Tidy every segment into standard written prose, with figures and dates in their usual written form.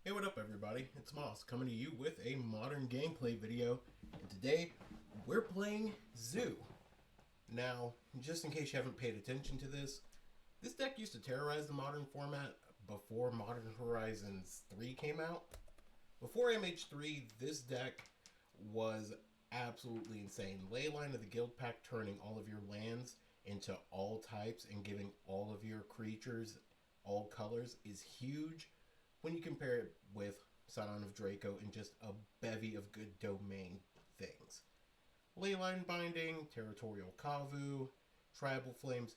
Hey, what up everybody? It's Moss coming to you with a modern gameplay video, and today we're playing Zoo. Now, just in case you haven't paid attention to this deck used to terrorize the modern format before Modern Horizons 3 came out. Before MH3, this deck was absolutely insane. Leyline of the Guild Pack turning all of your lands into all types and giving all of your creatures all colors is huge when you compare it with Scion of Draco and just a bevy of good domain things. Leyline Binding, Territorial Kavu, Tribal Flames,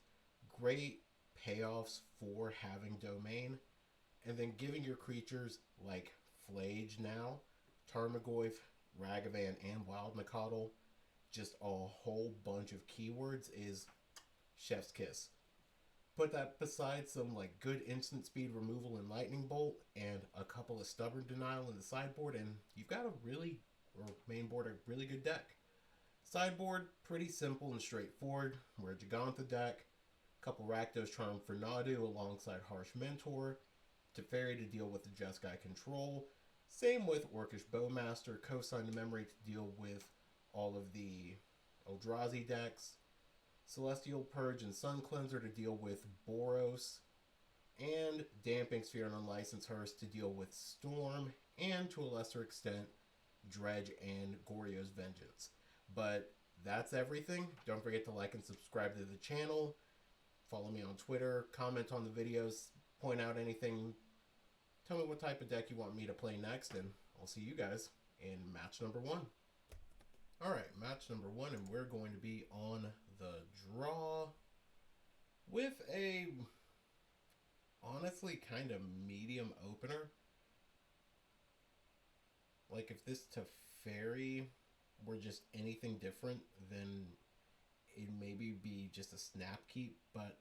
great payoffs for having domain, and then giving your creatures like Flage now, Tarmogoyf, Ragavan, and Wild Nacatl just a whole bunch of keywords is chef's kiss. Put that beside some like good instant speed removal in Lightning Bolt and a couple of Stubborn Denial in the sideboard, and you've got main board, a really good deck. Sideboard, pretty simple and straightforward. We're a Giganta deck, a couple Rakdos Charm for Nadu alongside Harsh Mentor, Teferi to deal with the Jeskai control. Same with Orcish Bowmaster, Cosign to Memory to deal with all of the Eldrazi decks. Celestial Purge and Sun Cleanser to deal with Boros, and Damping Sphere and Unlicensed Hearse to deal with Storm, and to a lesser extent, Dredge and Goryo's Vengeance. But that's everything. Don't forget to like and subscribe to the channel. Follow me on Twitter, comment on the videos, point out anything. Tell me what type of deck you want me to play next, and I'll see you guys in match number 1. Alright, match number 1, and we're going to be on the draw with a honestly kind of medium opener. Like if this Teferi were just anything different, then it'd maybe be just a snap keep, but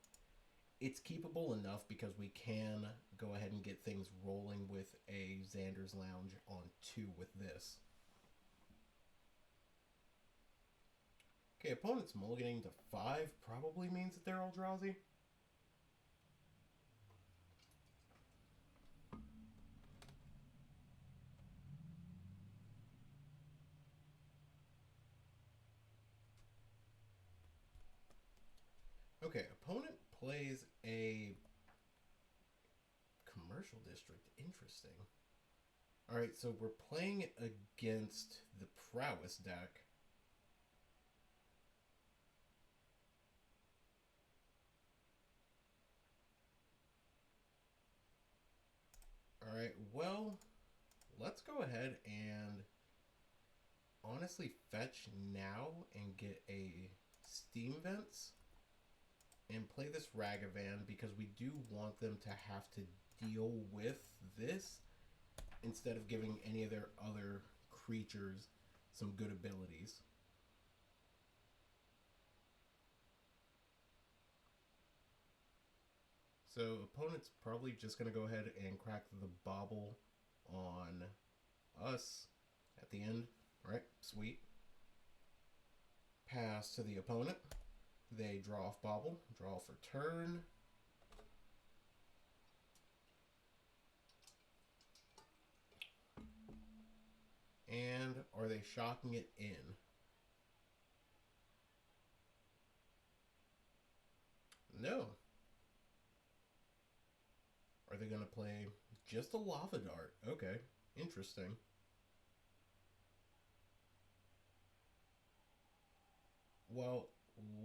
it's keepable enough because we can go ahead and get things rolling with a Xander's Lounge on 2 with this. Okay, opponent's mulliganing to 5 probably means that they're Eldrazi. Okay, opponent plays a commercial district. Interesting. Alright, so we're playing against the Prowess deck. Alright, well, let's go ahead and honestly fetch now and get a Steam Vents and play this Ragavan because we do want them to have to deal with this instead of giving any of their other creatures some good abilities. So opponent's probably just going to go ahead and crack the bobble on us at the end. Alright, sweet. Pass to the opponent. They draw off bobble, draw for turn. And are they shocking it in? No. Are they going to play just a Lava Dart? Okay, interesting. Well,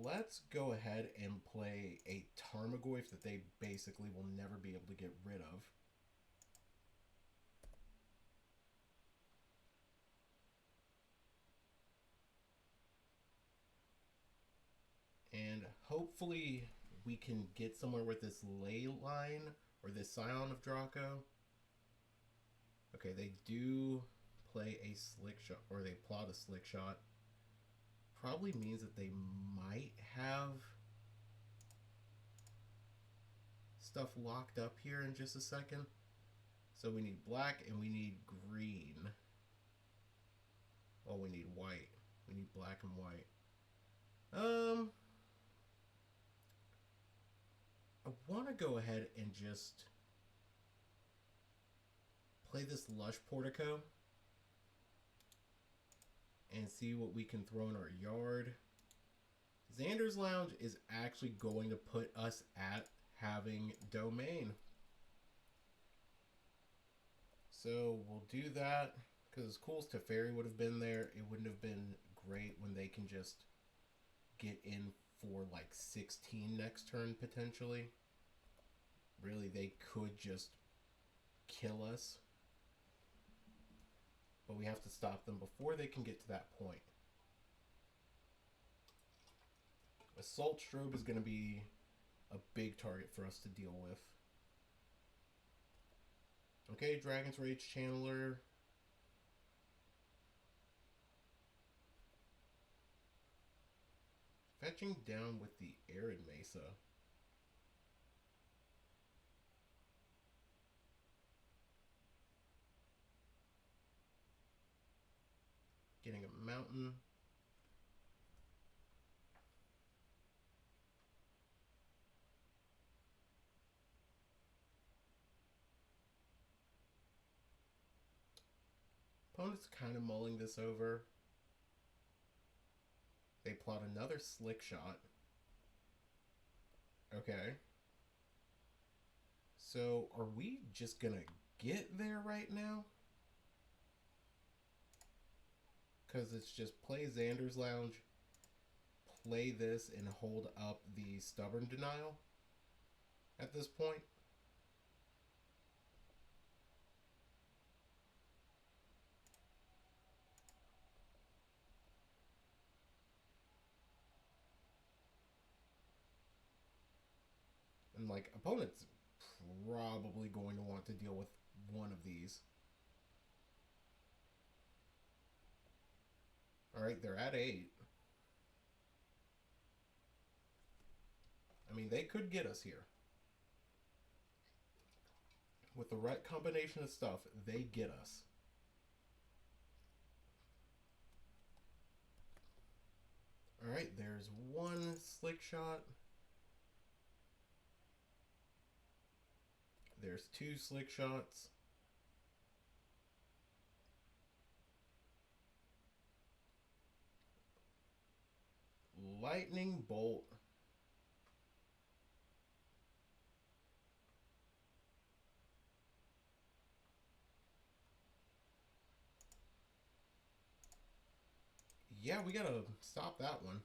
let's go ahead and play a Tarmogoyf that they basically will never be able to get rid of. And hopefully we can get somewhere with this Leyline or this Scion of Draco. Okay, they do play a slick shot, or they plot a slick shot. Probably means that they might have stuff locked up here in just a second. So we need black and we need green. Oh, we need white. We need black and white. I want to go ahead and just play this Lush Portico and see what we can throw in our yard. Xander's Lounge is actually going to put us at having domain. So we'll do that, because as cool as Teferi would have been there, it wouldn't have been great when they can just get in for like 16 next turn potentially. Really, they could just kill us. But we have to stop them before they can get to that point. Assault Strobe is going to be a big target for us to deal with. Okay, Dragon's Rage Channeler. Fetching down with the Arid Mesa. Getting a mountain. Opponent's kind of mulling this over. They plot another Slick Shot. Okay. So, are we just gonna get there right now? Because it's just play Xander's Lounge, play this, and hold up the Stubborn Denial at this point. And, like, opponent's probably going to want to deal with one of these. Alright, they're at 8. I mean, they could get us here. With the right combination of stuff, they get us. Alright, there's one Slick Shot. There's 2 Slick Shots. Lightning Bolt. Yeah, we gotta stop that one.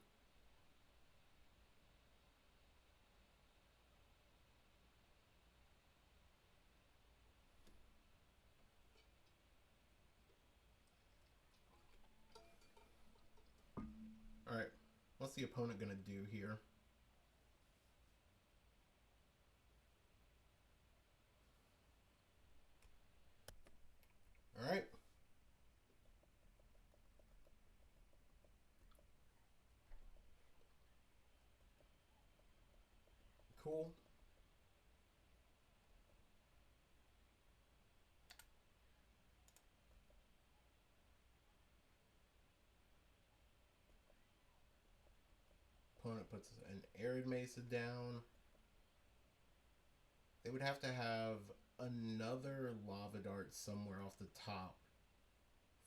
Alright, what's the opponent gonna do here? Alright. Cool. Opponent puts an Arid Mesa down. They would have to have another Lava Dart somewhere off the top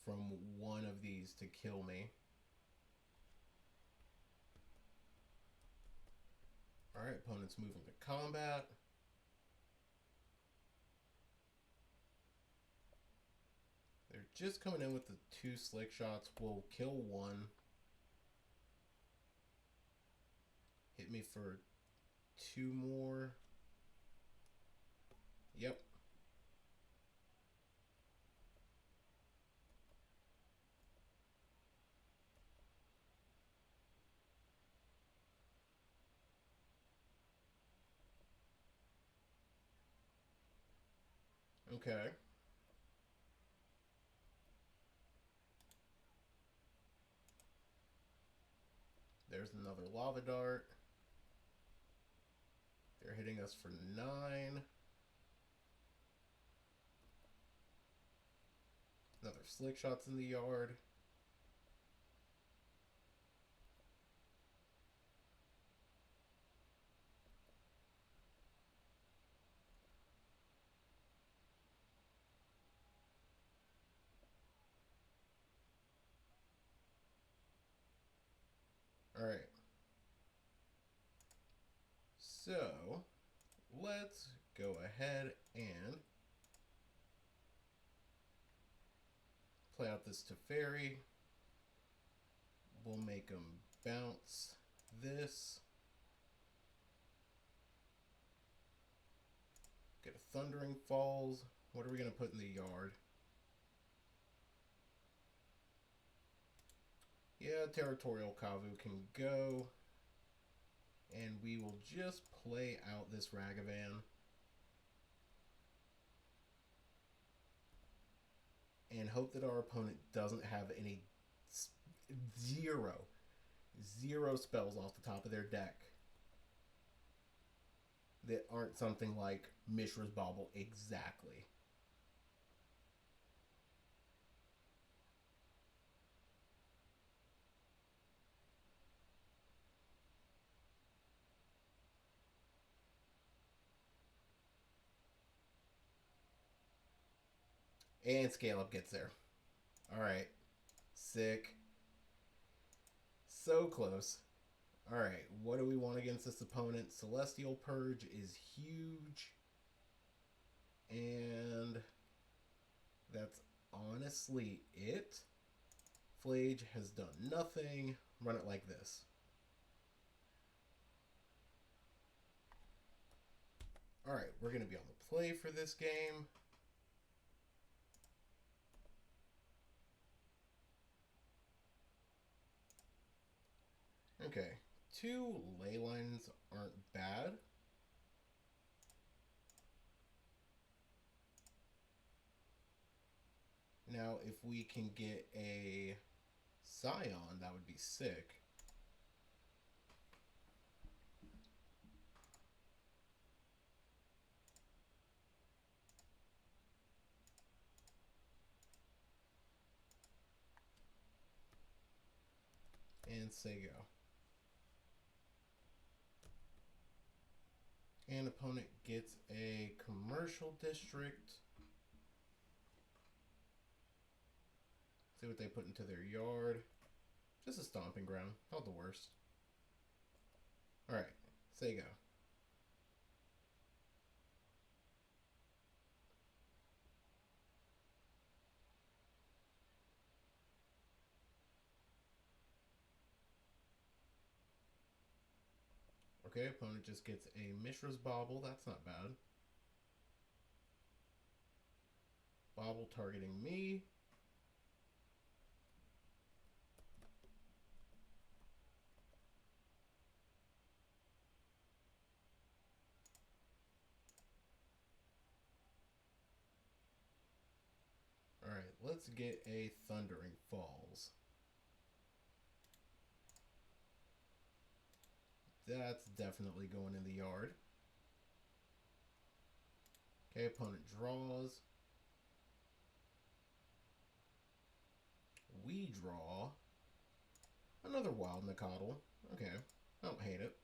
from one of these to kill me. Alright, opponent's moving to combat. They're just coming in with the 2 Slick Shots. We'll kill one. Hit me for 2 more. Yep. Okay. There's another Lava Dart. They're hitting us for 9. Another Slick Shot's in the yard. Alright. So, let's go ahead and play out this Teferi. We'll make them bounce this. Get a Thundering Falls. What are we going to put in the yard? Yeah, Territorial Kavu can go. And we will just play out this Ragavan. And hope that our opponent doesn't have any zero spells off the top of their deck that aren't something like Mishra's Bauble exactly. And Scale Up gets there. Alright. Sick. So close. Alright, what do we want against this opponent? Celestial Purge is huge. And that's honestly it. Flage has done nothing. Run it like this. Alright, we're going to be on the play for this game. Okay, 2 Leylines aren't bad. Now, if we can get a Scion, that would be sick. And say go. And opponent gets a commercial district. See what they put into their yard. Just a stomping ground. Not the worst. Alright. Say go. Okay, opponent just gets a Mishra's Bauble. That's not bad. Bauble targeting me. Alright, let's get a Thundering Falls. That's definitely going in the yard. Okay, opponent draws. We draw another Wild Nicodle. Okay, I don't hate it.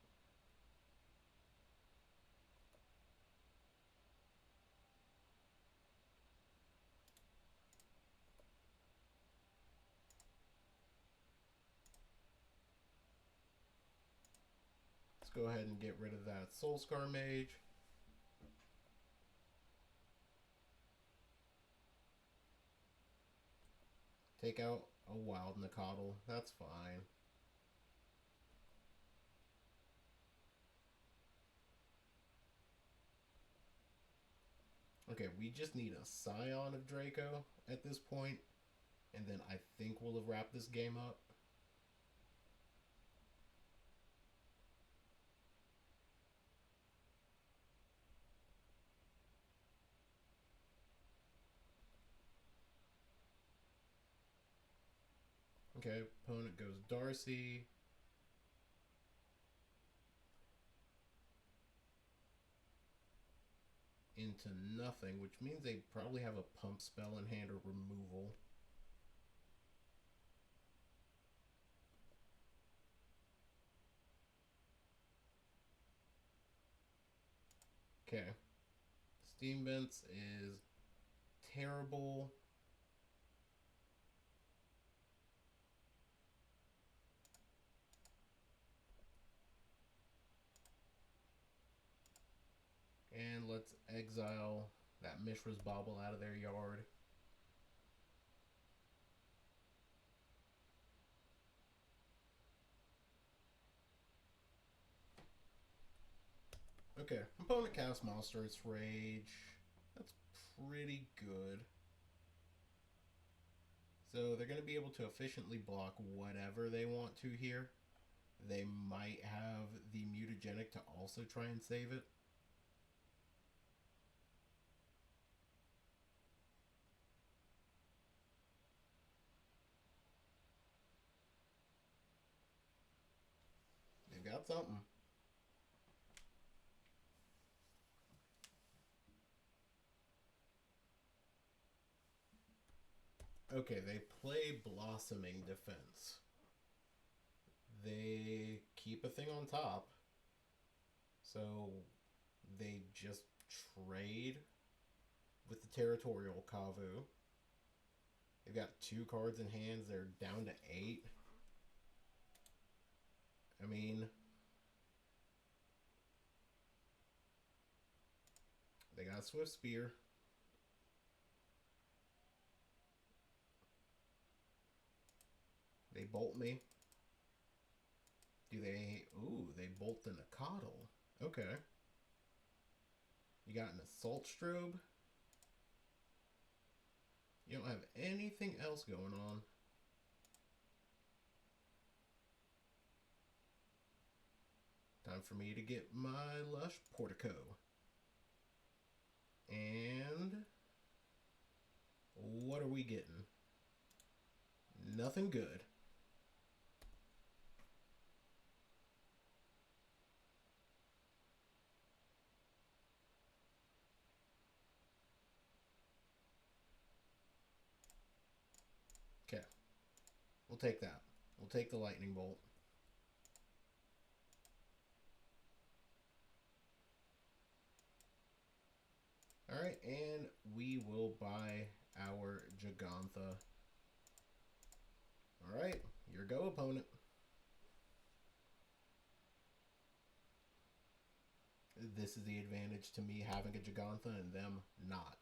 Let's go ahead and get rid of that Soulscar Mage. Take out a Wild Nicodle. That's fine. Okay, we just need a Scion of Draco at this point, and then I think we'll have wrapped this game up. Okay, opponent goes Darcy. Into nothing, which means they probably have a pump spell in hand or removal. Okay. Steam Vents is terrible. let's exile that Mishra's Bauble out of their yard. Okay, opponent casts Monstrous Rage. That's pretty good. So they're going to be able to efficiently block whatever they want to here. They might have the Mutagenic to also try and save it. They've got something. Okay, they play Blossoming Defense. They keep a thing on top. So they just trade with the Territorial Kavu. They've got 2 cards in hands. They're down to 8. I mean, they got Swift Spear. They bolt me. Do they... Ooh, they bolt in a Coddle. Okay. You got an Assault Strobe. You don't have anything else going on. Time for me to get my Lush Portico. And... what are we getting? Nothing good. Okay. We'll take that. We'll take the Lightning Bolt. Alright, and we will buy our Gigantha. Alright, your go, opponent. This is the advantage to me having a Gigantha and them not.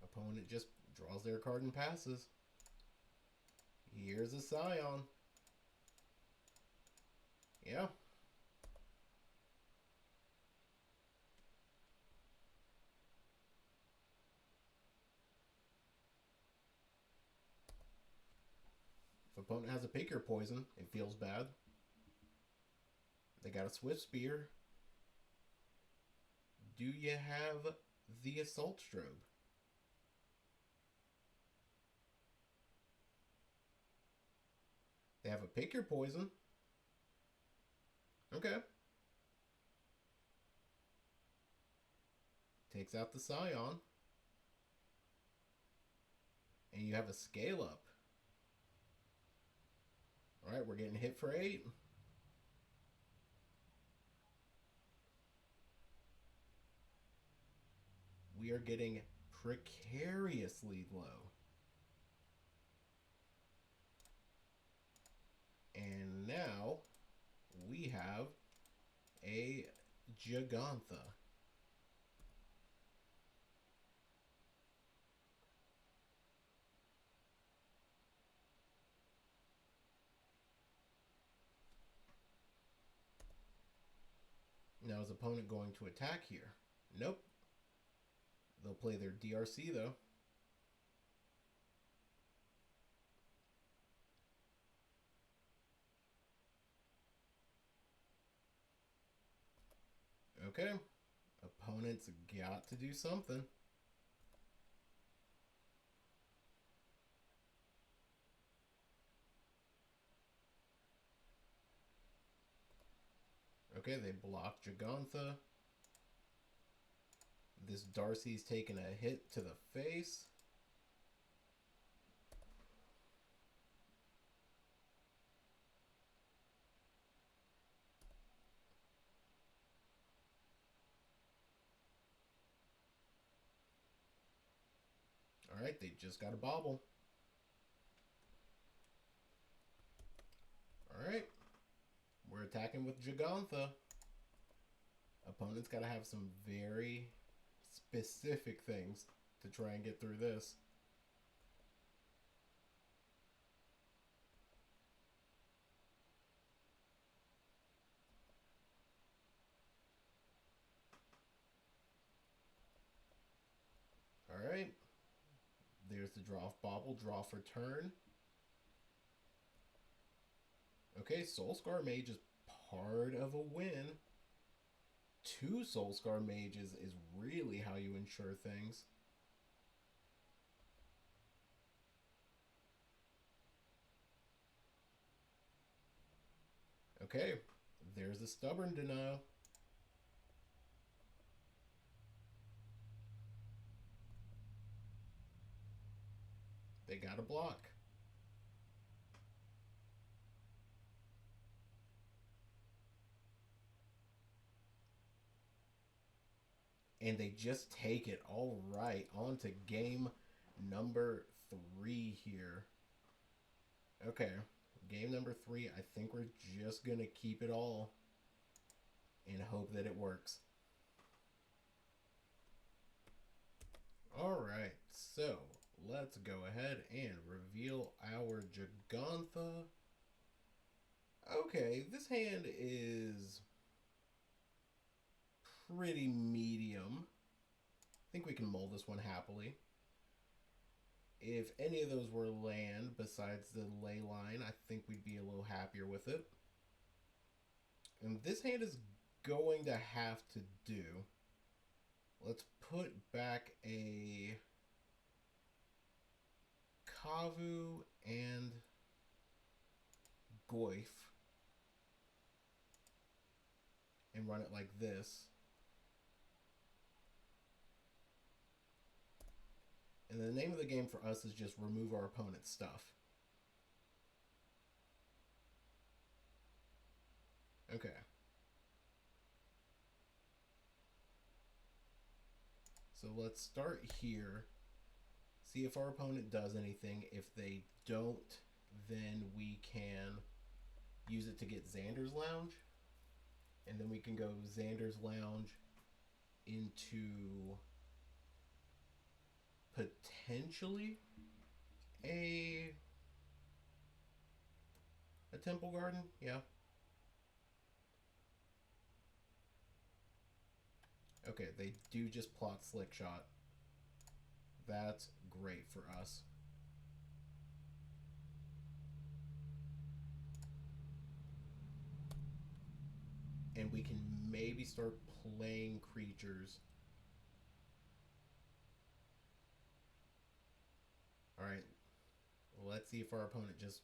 Opponent just draws their card and passes. Here's a Scion. Yeah. If opponent has a Pick Your Poison, it feels bad. They got a Swift Spear. Do you have the Assault Strobe? They have a Pick Your Poison. Okay. Takes out the Scion. And you have a Scale Up. Alright, we're getting hit for 8. We are getting precariously low. And now we have a Gigantha. Now is opponent going to attack here? Nope. They'll play their DRC though. Okay. Opponent's got to do something. Okay, they block Gigantha. This Darcy's taking a hit to the face. Alright, they just got a bobble. Alright. We're attacking with Gigantha. Opponent's got to have some very specific things to try and get through this. Alright. There's the draw off Bobble, draw for turn. Okay, Soulscar Mage is part of a win. 2 Soulscar Mages is really how you ensure things. Okay, there's the Stubborn Denial. They got a block. And they just take it. All right, on to game number 3 here. Okay, game number 3. I think we're just going to keep it all and hope that it works. All right, so let's go ahead and reveal our Gigantha. Okay, this hand is pretty medium. I think we can mold this one happily. If any of those were land besides the Leyline, I think we'd be a little happier with it. And this hand is going to have to do. Let's put back a Kavu and Goyf and run it like this. And the name of the game for us is just remove our opponent's stuff. Okay. So let's start here. See if our opponent does anything. If they don't, then we can use it to get Xander's Lounge. And then we can go Xander's Lounge into potentially a Temple Garden. Yeah. Okay, they do just plot Slick Shot. That's great for us. And we can maybe start playing creatures. Alright, let's see if our opponent just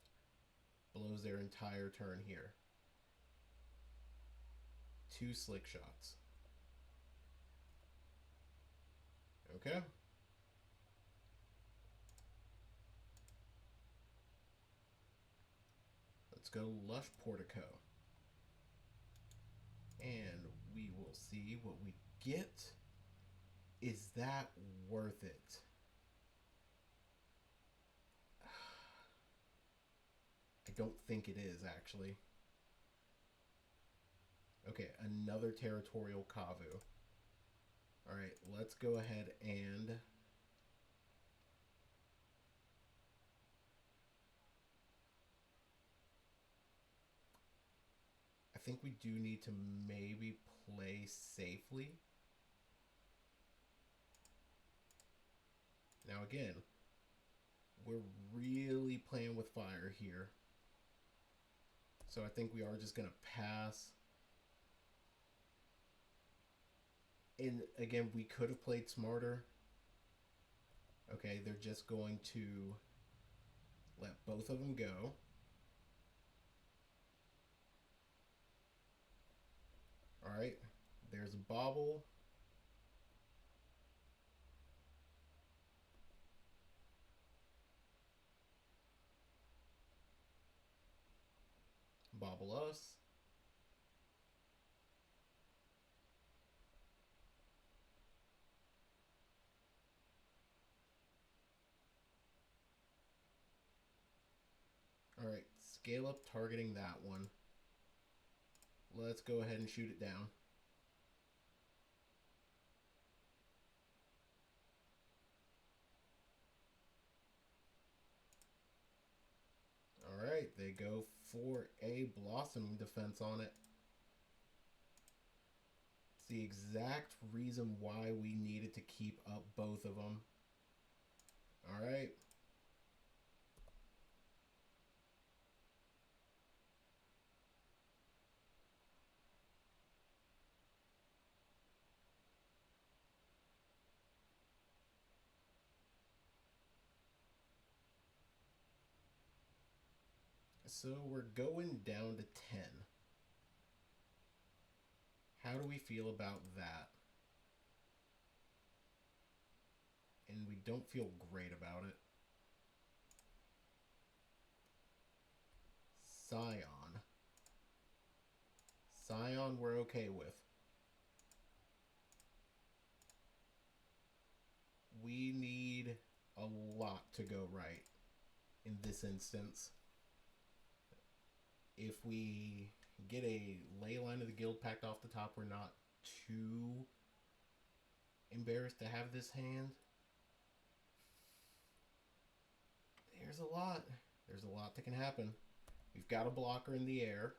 blows their entire turn here. 2 Slick Shots. Okay. Let's go Lush Portico. And we will see what we get. Is that worth it? I don't think it is, actually. Okay, another Territorial Kavu. Alright, let's go ahead and I think we do need to maybe play safely. Now again, we're really playing with fire here. So I think we are just going to pass. And again, we could have played smarter. Okay, they're just going to let both of them go. Alright, there's a Bobble. Bobble us. Alright, scale up targeting that one. Let's go ahead and shoot it down. Alright, they go for a blossoming defense on it. It's the exact reason why we needed to keep up both of them. Alright. So we're going down to 10. How do we feel about that? And we don't feel great about it. Scion. Scion we're okay with. We need a lot to go right in this instance. If we get a Leyline of the Guild packed off the top, we're not too embarrassed to have this hand. There's a lot. There's a lot that can happen. We've got a blocker in the air.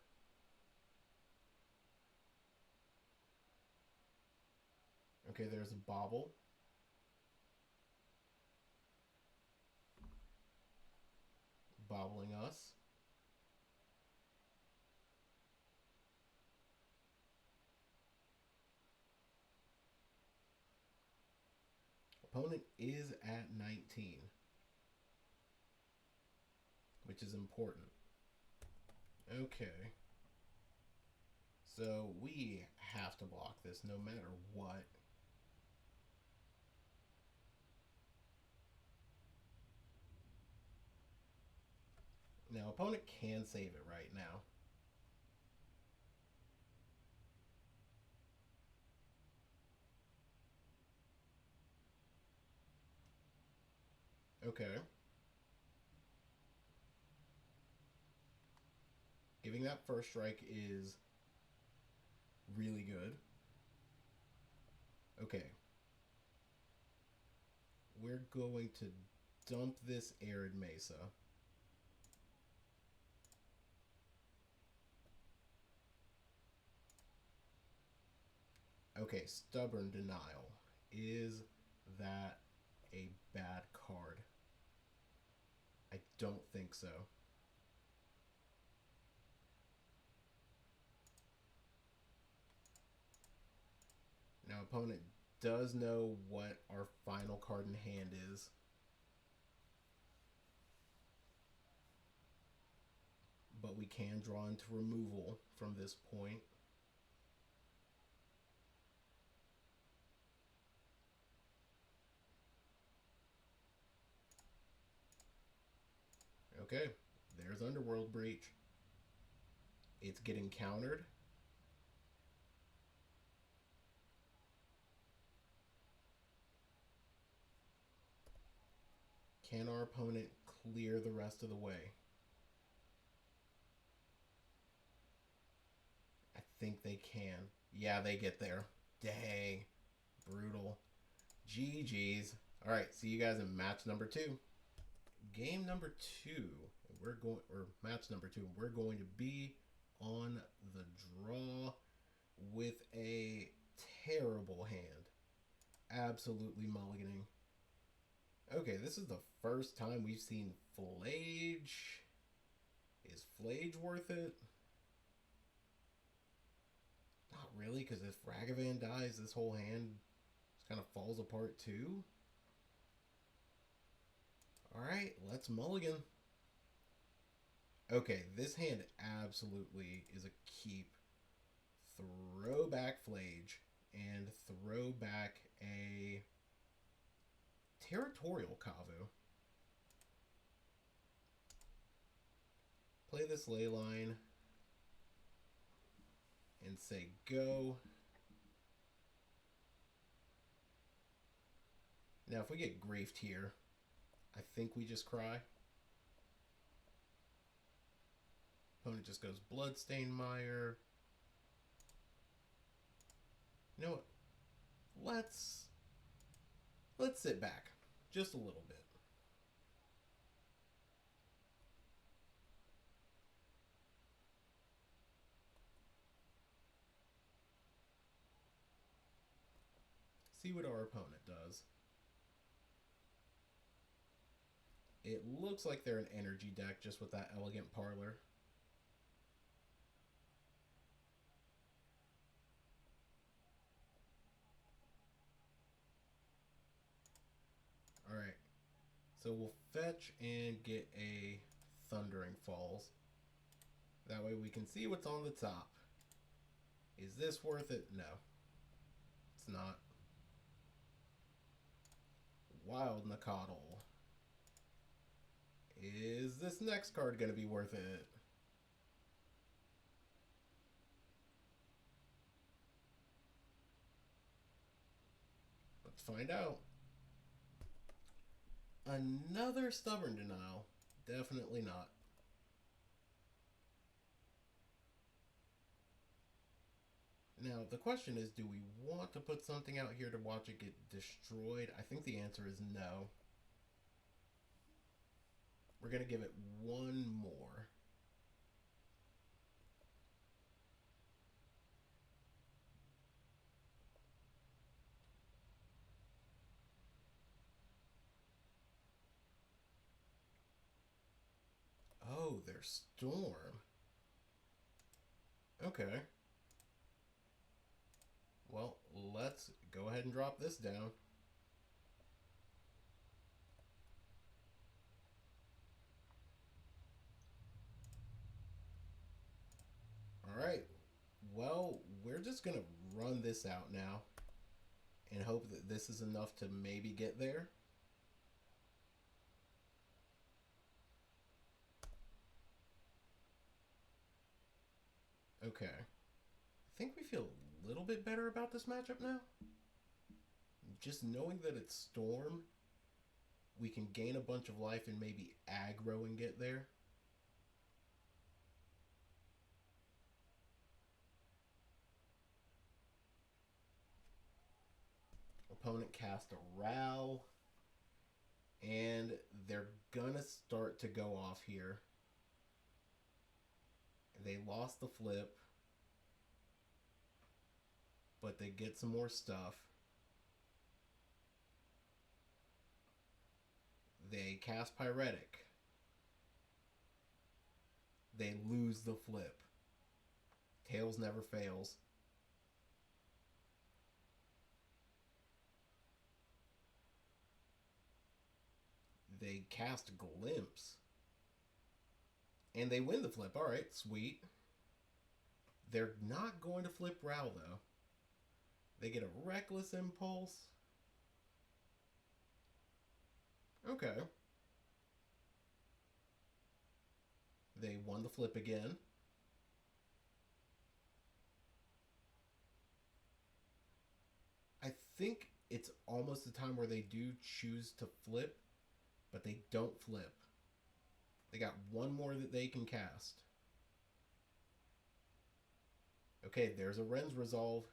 Okay, there's a bobble. Bobbling us. Opponent is at 19, which is important. Okay. So we have to block this no matter what. Now, opponent can save it right now. Okay. Giving that first strike is really good. Okay. We're going to dump this Arid Mesa. Okay, Stubborn Denial. Is that a bad card? I don't think so. Now, opponent does know what our final card in hand is. But we can draw into removal from this point. Okay, there's Underworld Breach. It's getting countered. Can our opponent clear the rest of the way? I think they can. Yeah, they get there. Dang. Brutal. GG's. Alright, see you guys in match number 2. Game number 2. Match number 2. We're going to be on the draw with a terrible hand. Absolutely mulliganing. Okay, this is the first time we've seen Flage. Is Flage worth it? Not really, because if Ragavan dies, this whole hand just kind of falls apart too. Alright, let's mulligan. Okay, this hand absolutely is a keep. Throw back Flage and throw back a Territorial Kavu. Play this Leyline and say go. Now if we get griefed here, I think we just cry. Opponent just goes Bloodstained Mire. You know what? Let's sit back just a little bit. See what our opponent does. It looks like they're an energy deck just with that elegant parlor. Alright. So we'll fetch and get a Thundering Falls. That way we can see what's on the top. Is this worth it? No. It's not. Wild Nakatl. Is this next card going to be worth it? Let's find out. Another Stubborn Denial. Definitely not. Now, the question is, do we want to put something out here to watch it get destroyed? I think the answer is no. We're going to give it one more. Oh, there's Storm. Okay. Well, let's go ahead and drop this down. Alright. Well, we're just going to run this out now and hope that this is enough to maybe get there. Okay. I think we feel a little bit better about this matchup now. Just knowing that it's Storm, we can gain a bunch of life and maybe aggro and get there. Opponent cast a Ral, and they're gonna start to go off here. They lost the flip, but they get some more stuff. They cast Pyretic. They lose the flip. Tails never fails. They cast Glimpse. And they win the flip. Alright, sweet. They're not going to flip Ral, though. They get a Reckless Impulse. Okay. They won the flip again. I think it's almost the time where they do choose to flip, but they don't flip. They got one more that they can cast. Okay, there's a Ren's Resolve.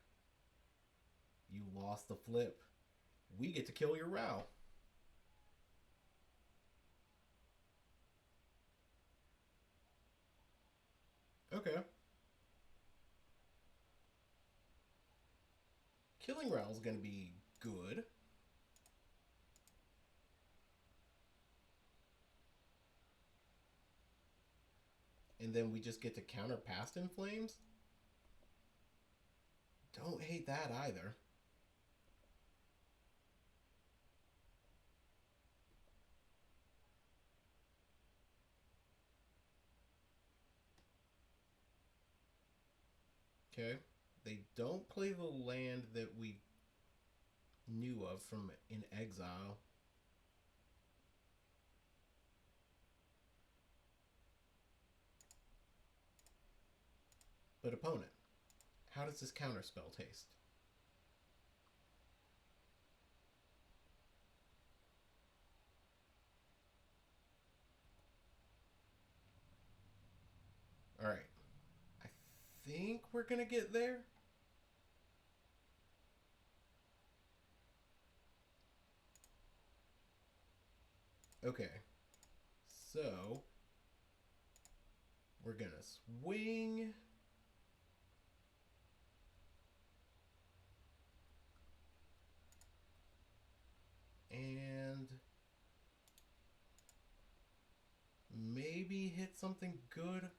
You lost the flip. We get to kill your Ral. Okay. Killing Ral is going to be good. And then we just get to counter Past in Flames. Don't hate that either. Okay. They don't play the land that we knew of from In Exile. But opponent, how does this counterspell taste? Alright. I think we're going to get there. Okay. So, we're gonna swing. And maybe hit something good.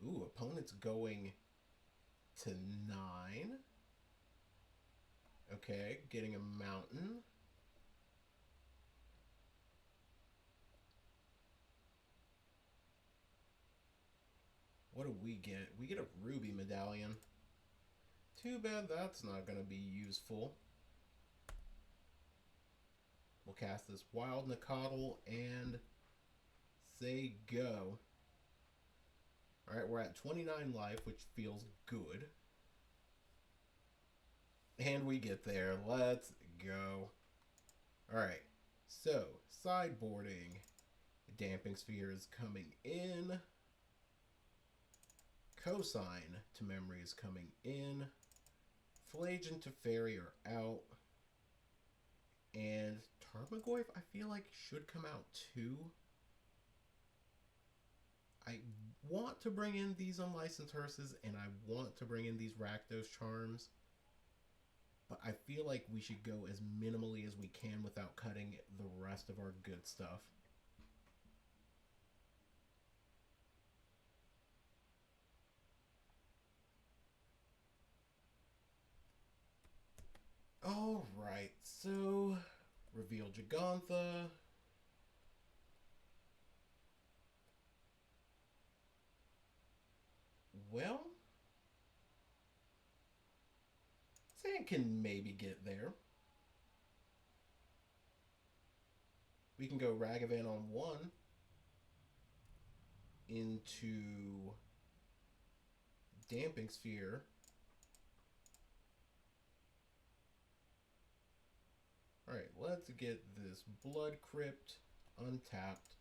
Ooh, opponent's going to 9. Okay, getting a mountain. What do we get? We get a ruby medallion. Too bad that's not going to be useful. We'll cast this Wild Nicodle and say go. Alright, we're at 29 life, which feels good. And we get there. Let's go. Alright, so sideboarding. Damping Sphere is coming in. Cosine to Memory is coming in. Flagent to Fairy are out. And Tarmogoyf, I feel like, should come out too. I want to bring in these Unlicensed Hearses, and I want to bring in these Rakdos Charms. But I feel like we should go as minimally as we can without cutting the rest of our good stuff. Alright, so reveal Gigantha. Well, Sand can maybe get there. We can go Ragavan on 1 into Damping Sphere. Alright, let's get this Blood Crypt untapped.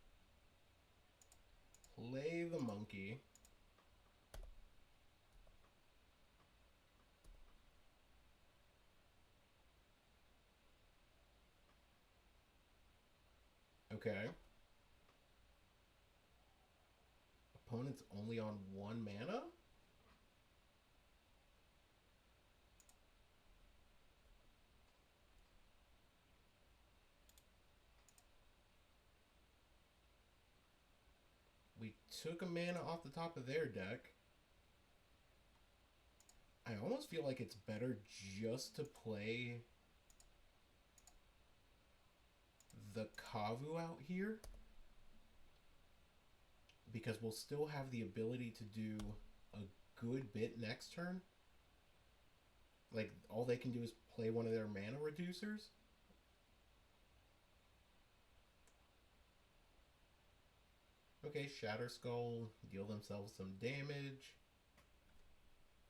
Play the monkey. Okay. Opponent's only on 1 mana? We took a mana off the top of their deck. I almost feel like it's better just to play the Kavu out here, because we'll still have the ability to do a good bit next turn. Like, all they can do is play one of their mana reducers. Okay, Shatter Skull, deal themselves some damage.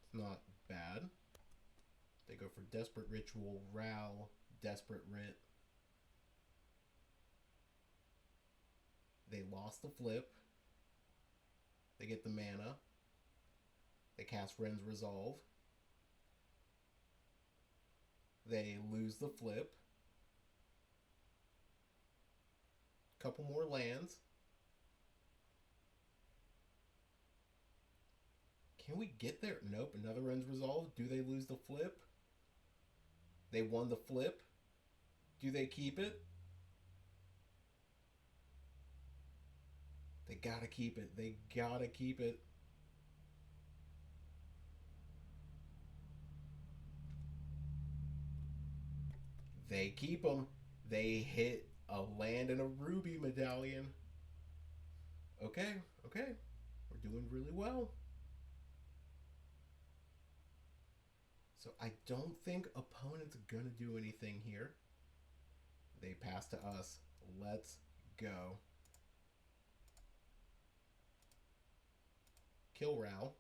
It's not bad. They go for Desperate Ritual, Ral, Desperate Writ. They lost the flip. They get the mana. They cast Ren's Resolve. They lose the flip. Couple more lands. Can we get there? Nope, another Ren's Resolve. Do they lose the flip? They won the flip. Do they keep it? They gotta keep it. They gotta keep it. They keep them. They hit a land and a ruby medallion. Okay, okay. We're doing really well. So I don't think opponent's gonna do anything here. They pass to us. Let's go. Kill Ral.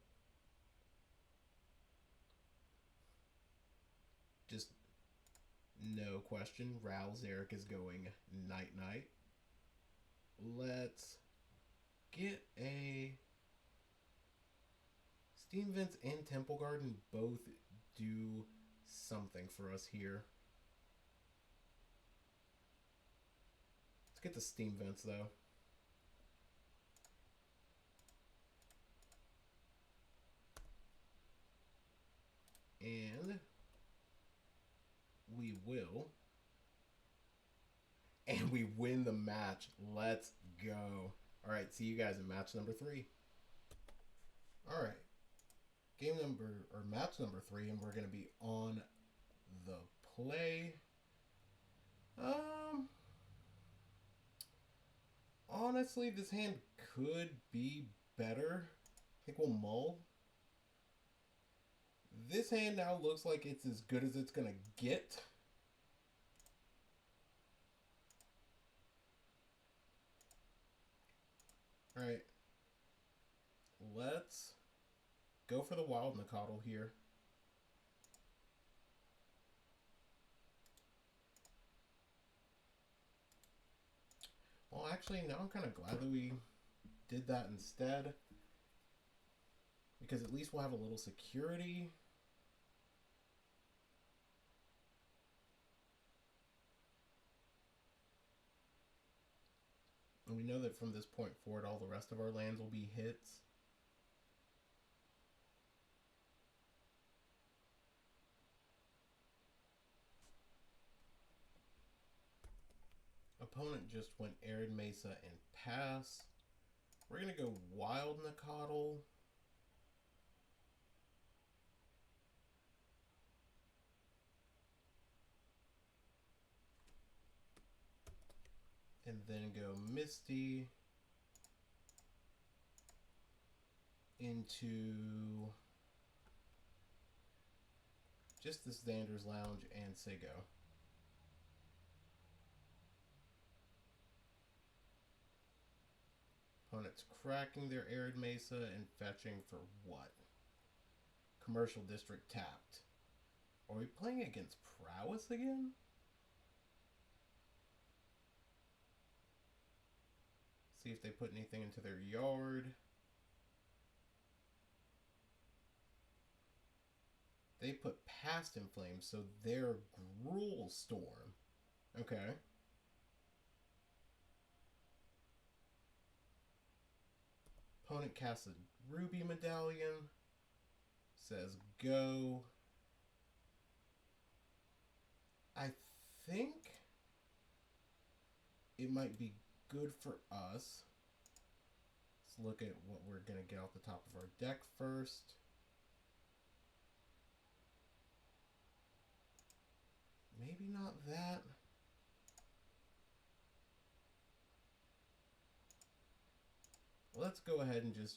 Just no question. Ral Zarek is going night-night. Let's get a... Steam Vents and Temple Garden both do something for us here. Let's get the steam vents though. And we will. And we win the match. Let's go. All right, see you guys in match number 3. All right. Match number 3, and we're going to be on the play. Honestly, this hand could be better. I think we'll mull. This hand now looks like it's as good as it's going to get. Alright. Let's go for the wild Nakatl here. Well, actually, now I'm kind of glad that we did that instead. Because at least we'll have a little security. And we know that from this point forward, all the rest of our lands will be hits. Opponent just went Arid Mesa and pass. We're going to go Wild Nakatl. And then go Misty into just this Xander's Lounge and say go. Opponent's cracking their Arid Mesa and fetching for what? Commercial District tapped. Are we playing against Prowess again? See if they put anything into their yard. They put Past in Flames, so they're Gruul Storm. Okay. Opponent casts a Ruby Medallion. Says go. I think it might be good for us. Let's look at what we're going to get off the top of our deck first. Maybe not that. Let's go ahead and just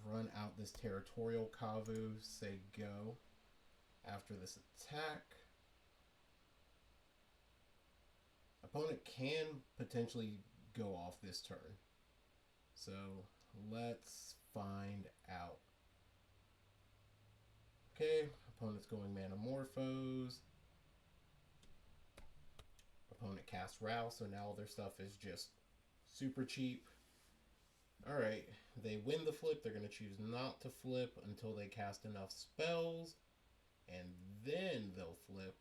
run out this Territorial Kavu, say go after this attack. Opponent can potentially go off this turn. So let's find out. Okay, opponent's going Manamorphose. Opponent casts Rouse, so now their stuff is just super cheap. Alright, they win the flip. They're going to choose not to flip until they cast enough spells. And then they'll flip.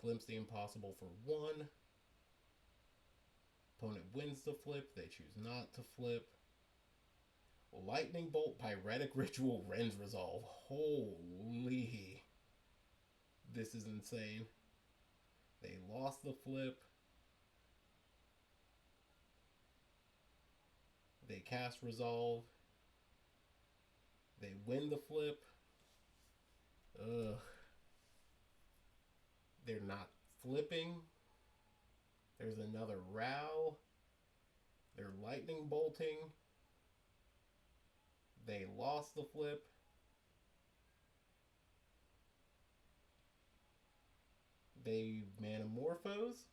Glimpse the Impossible for 1. Opponent wins the flip. They choose not to flip. Lightning Bolt, Pyretic Ritual, Ren's Resolve. Holy. This is insane. They lost the flip. They cast Resolve. They win the flip. Ugh. They're not flipping. There's another Row. They're lightning bolting. They lost the flip. They Manamorphose.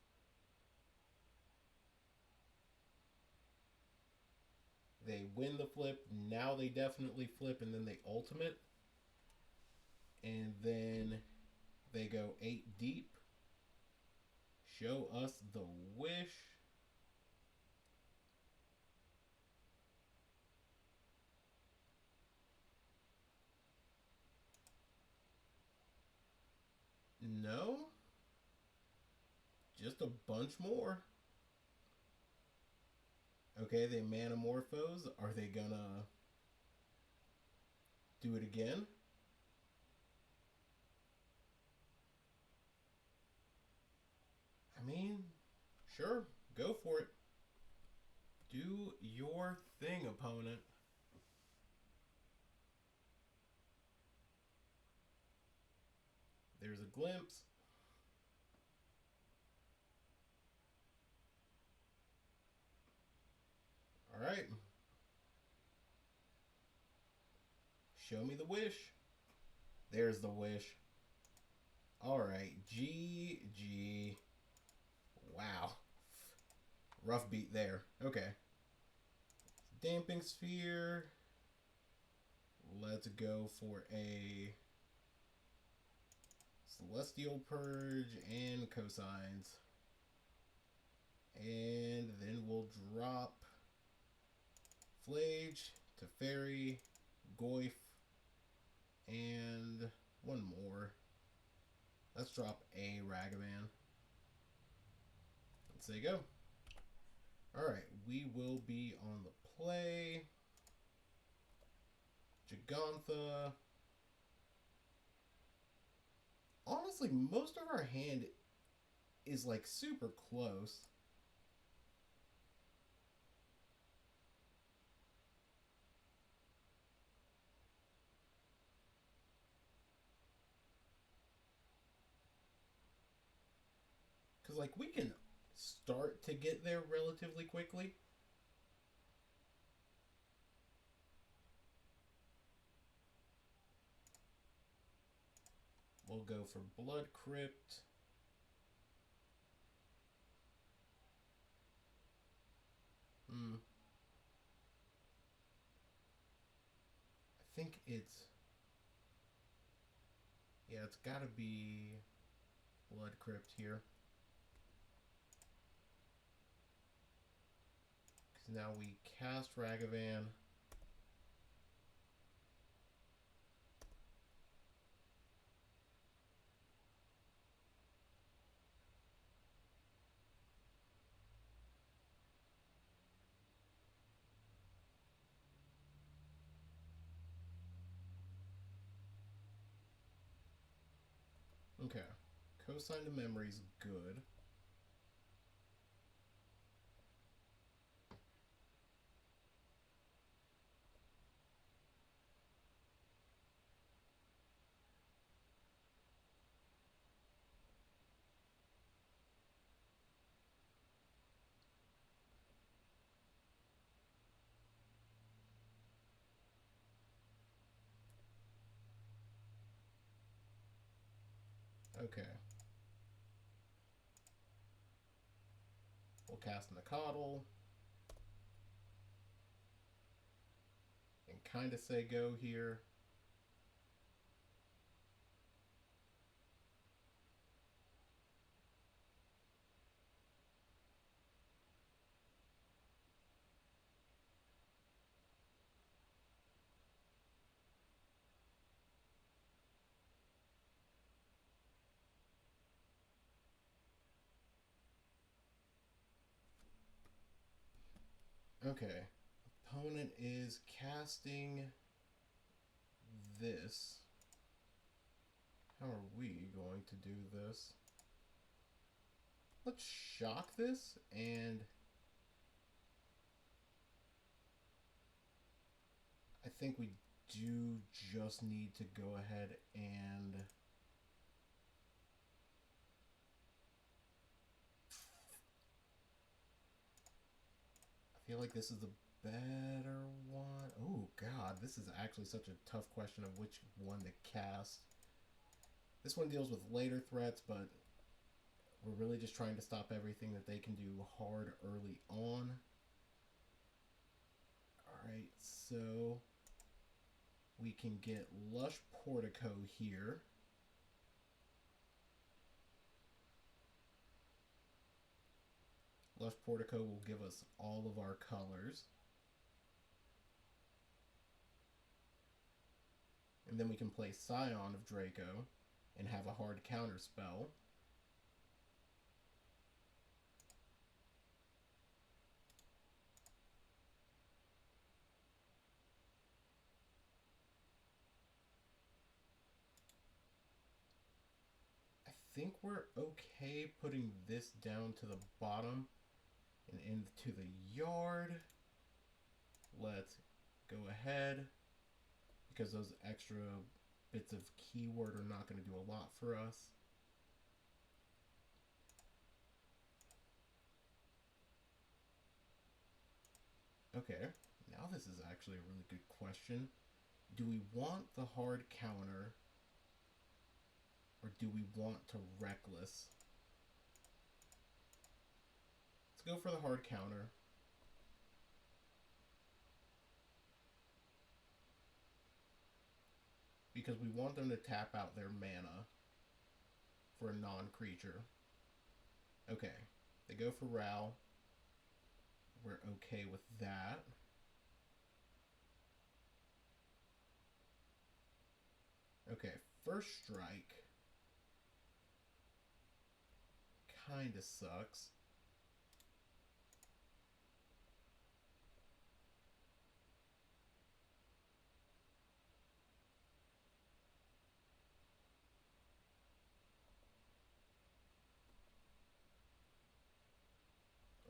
They win the flip. Now they definitely flip, and then they ultimate. And then they go 8 deep. Show us the wish. No. Just a bunch more. Okay, they manamorphose. Are they gonna do it again? I mean, sure, go for it. Do your thing, opponent. There's a glimpse. All right. Show me the wish. There's the wish. All right. GG. Wow. Rough beat there. Okay. Damping Sphere. Let's go for a Celestial Purge and Cosines. And then we'll drop Flage, Teferi, Goyf, and one more. Let's drop a Ragavan. Let's say go. Alright, we will be on the play. Gigantha. Honestly, most of our hand is like super close. Because like we can start to get there relatively quickly. We'll go for Blood Crypt. I think it's... yeah, it's gotta be Blood Crypt here. Because now we cast Ragavan. Okay. Cosine to memory is good. Okay. We'll cast Nakatl. And kind of say go here. Okay. Opponent is casting this. How are we going to do this? Let's shock this, and I think we do just need to go ahead and I feel like this is the better one. Oh god, this is actually such a tough question of which one to cast. This one deals with later threats, but we're really just trying to stop everything that they can do hard early on. Alright, so we can get Lush Portico here. Lush Portico will give us all of our colors. And then we can play Scion of Draco and have a hard counter spell. think we're okay putting this down to the bottom and into the yard. Let's go ahead, because those extra bits of keyword are not going to do a lot for us. Okay, now this is actually a really good question. Do we want the hard counter, or do we want to reckless? Let's go for the hard counter. Because we want them to tap out their mana for a non-creature. Okay, they go for Ral. We're okay with that. Okay, first strike kinda sucks.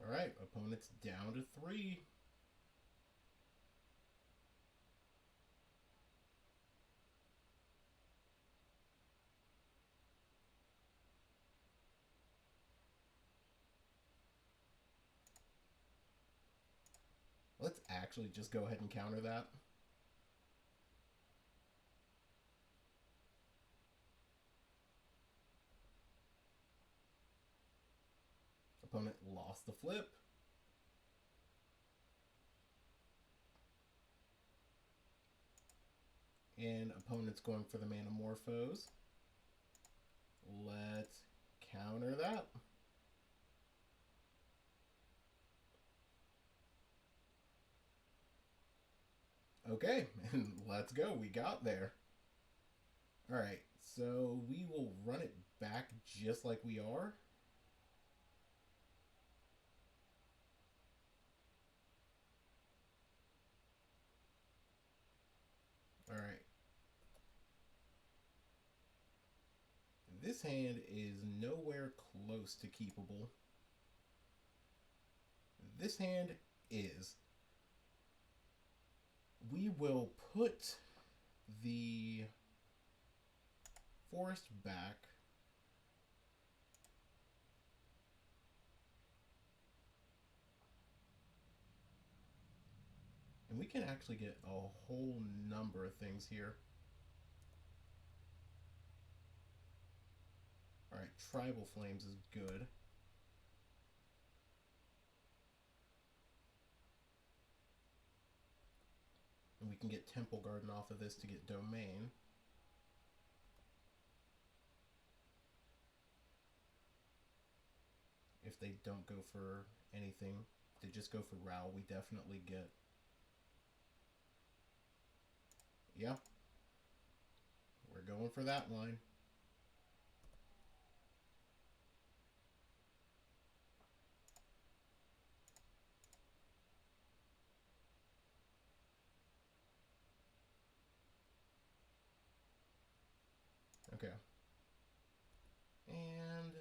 Alright, opponent's down to 3. Let's actually just go ahead and counter that. Opponent lost the flip. And opponent's going for the Manamorphose. Let's counter that. Okay, and let's go. We got there. Alright, so we will run it back just like we are. Alright. This hand is nowhere close to keepable. This hand is. We will put the forest back. And we can actually get a whole number of things here. Alright, Tribal Flames is good. And we can get Temple Garden off of this to get Domain. If they don't go for anything, if they just go for Ral, we definitely get... Yeah. We're going for that line. Okay. And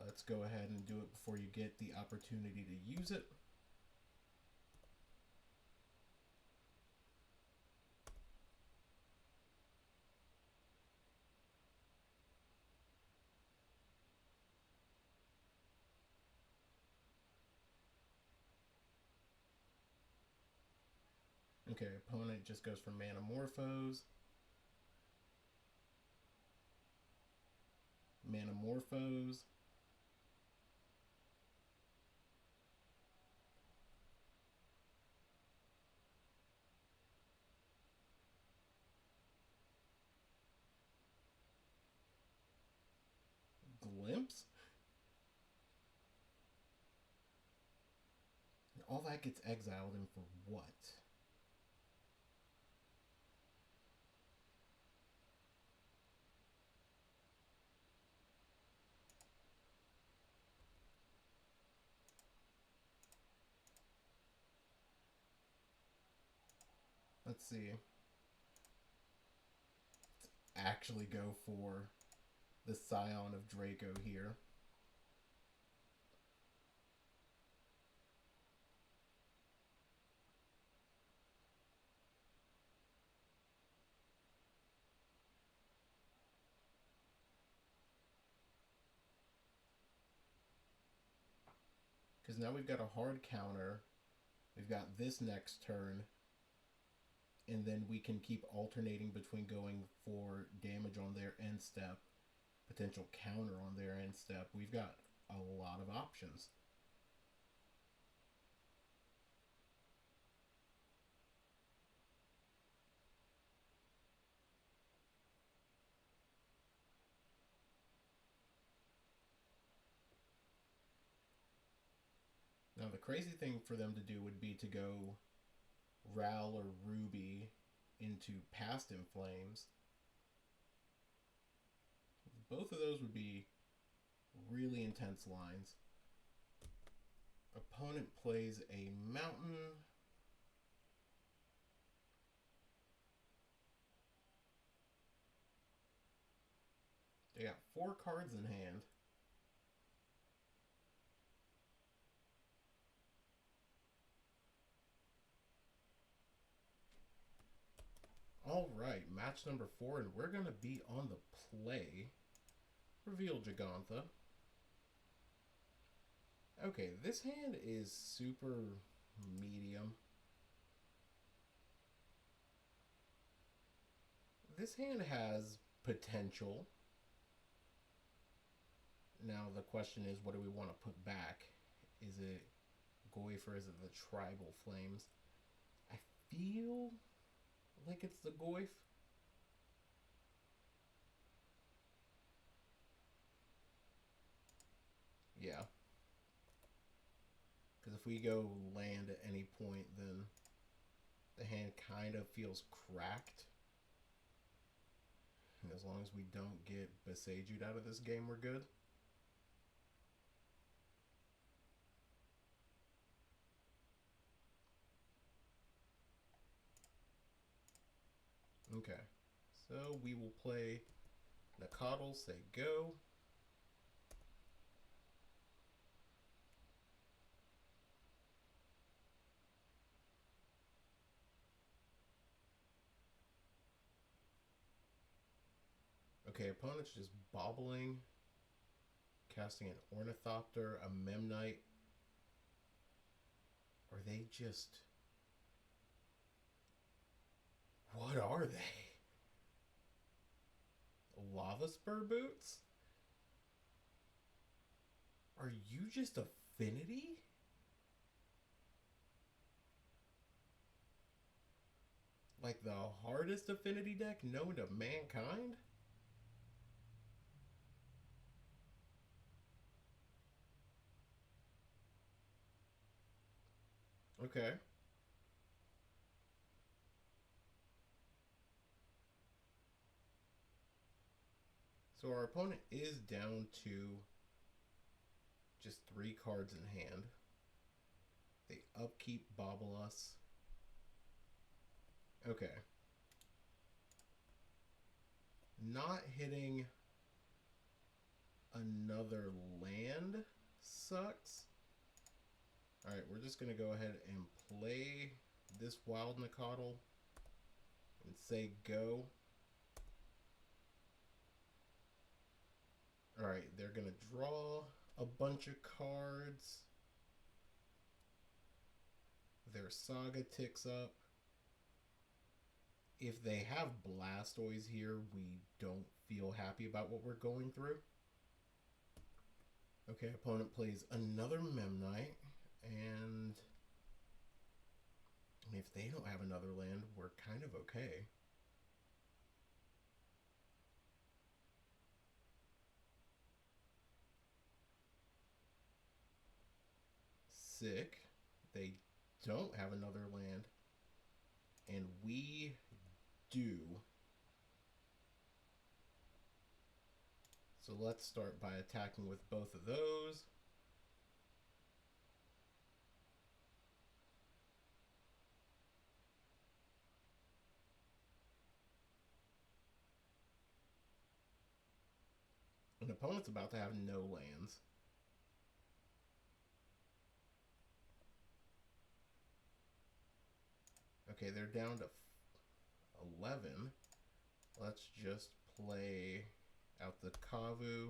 let's go ahead and do it before you get the opportunity to use it. Okay, opponent just goes for Manamorphose. Manamorphose. Glimpse? All that gets exiled, and for what? Let's see. Let's actually go for the Scion of Draco here. Because now we've got a hard counter. We've got this next turn. And then we can keep alternating between going for damage on their end step, potential counter on their end step. We've got a lot of options. Now the crazy thing for them to do would be to go Ral or Ruby into Past in Flames. Both of those would be really intense lines. Opponent plays a mountain. They got 4 cards in hand. Alright, match number 4, and we're going to be on the play. Reveal Gigantha. Okay, this hand is super medium. This hand has potential. Now the question is, what do we want to put back? Is it Goyf or is it the Tribal Flames? I feel like it's the Goyf. Yeah. Because if we go land at any point, then the hand kind of feels cracked. And as long as we don't get Beseju'd out of this game, we're good. Okay. So we will play Nakatl, say go. Okay, opponent's just bobbling, casting an Ornithopter, a Memnite. Are they just... What are they? Lava Spur Boots? Are you just Affinity? Like the hardest Affinity deck known to mankind? Okay. So our opponent is down to just 3 cards in hand. They upkeep Bobble us. Okay. Not hitting another land sucks. Alright, we're just going to go ahead and play this Wild Nakatl and say go. Alright, they're going to draw a bunch of cards. Their Saga ticks up. If they have Blastoise here, we don't feel happy about what we're going through. Okay, opponent plays another Memnite, and if they don't have another land, we're kind of okay. Sick. They don't have another land, and we do. So let's start by attacking with both of those. opponent's about to have no lands. Okay, they're down to 11. Let's just play out the Kavu.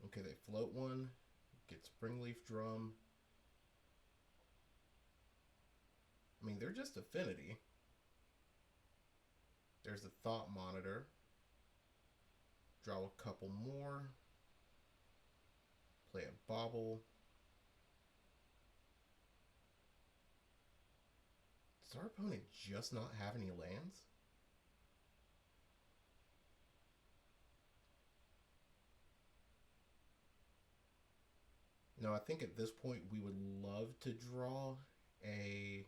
Okay, they float one, get Springleaf Drum. I mean, they're just Affinity. There's a Thought Monitor. Draw a couple more. Play a Bobble. Does our opponent just not have any lands? No, I think at this point we would love to draw a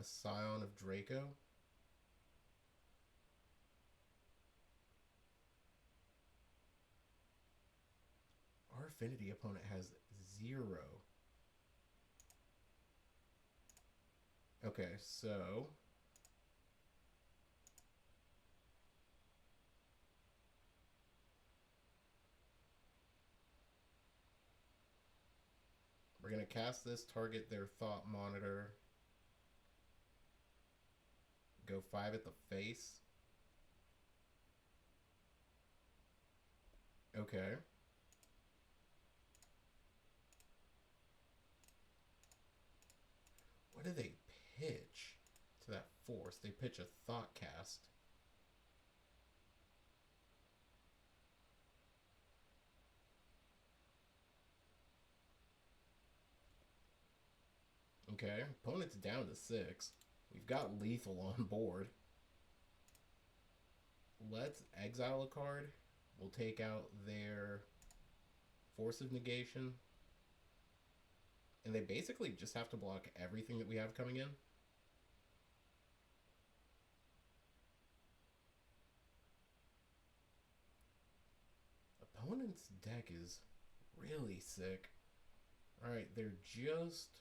Scion of Draco. Our Affinity opponent has 0. Okay, so we're going to cast this, target their Thought Monitor, go 5 at the face. Okay. What do they pitch to that force? They pitch a Thought Cast. Okay, opponent's down to 6. We've got lethal on board. Let's exile a card. We'll take out their Force of Negation. And they basically just have to block everything that we have coming in. Opponent's deck is really sick. Alright, they're just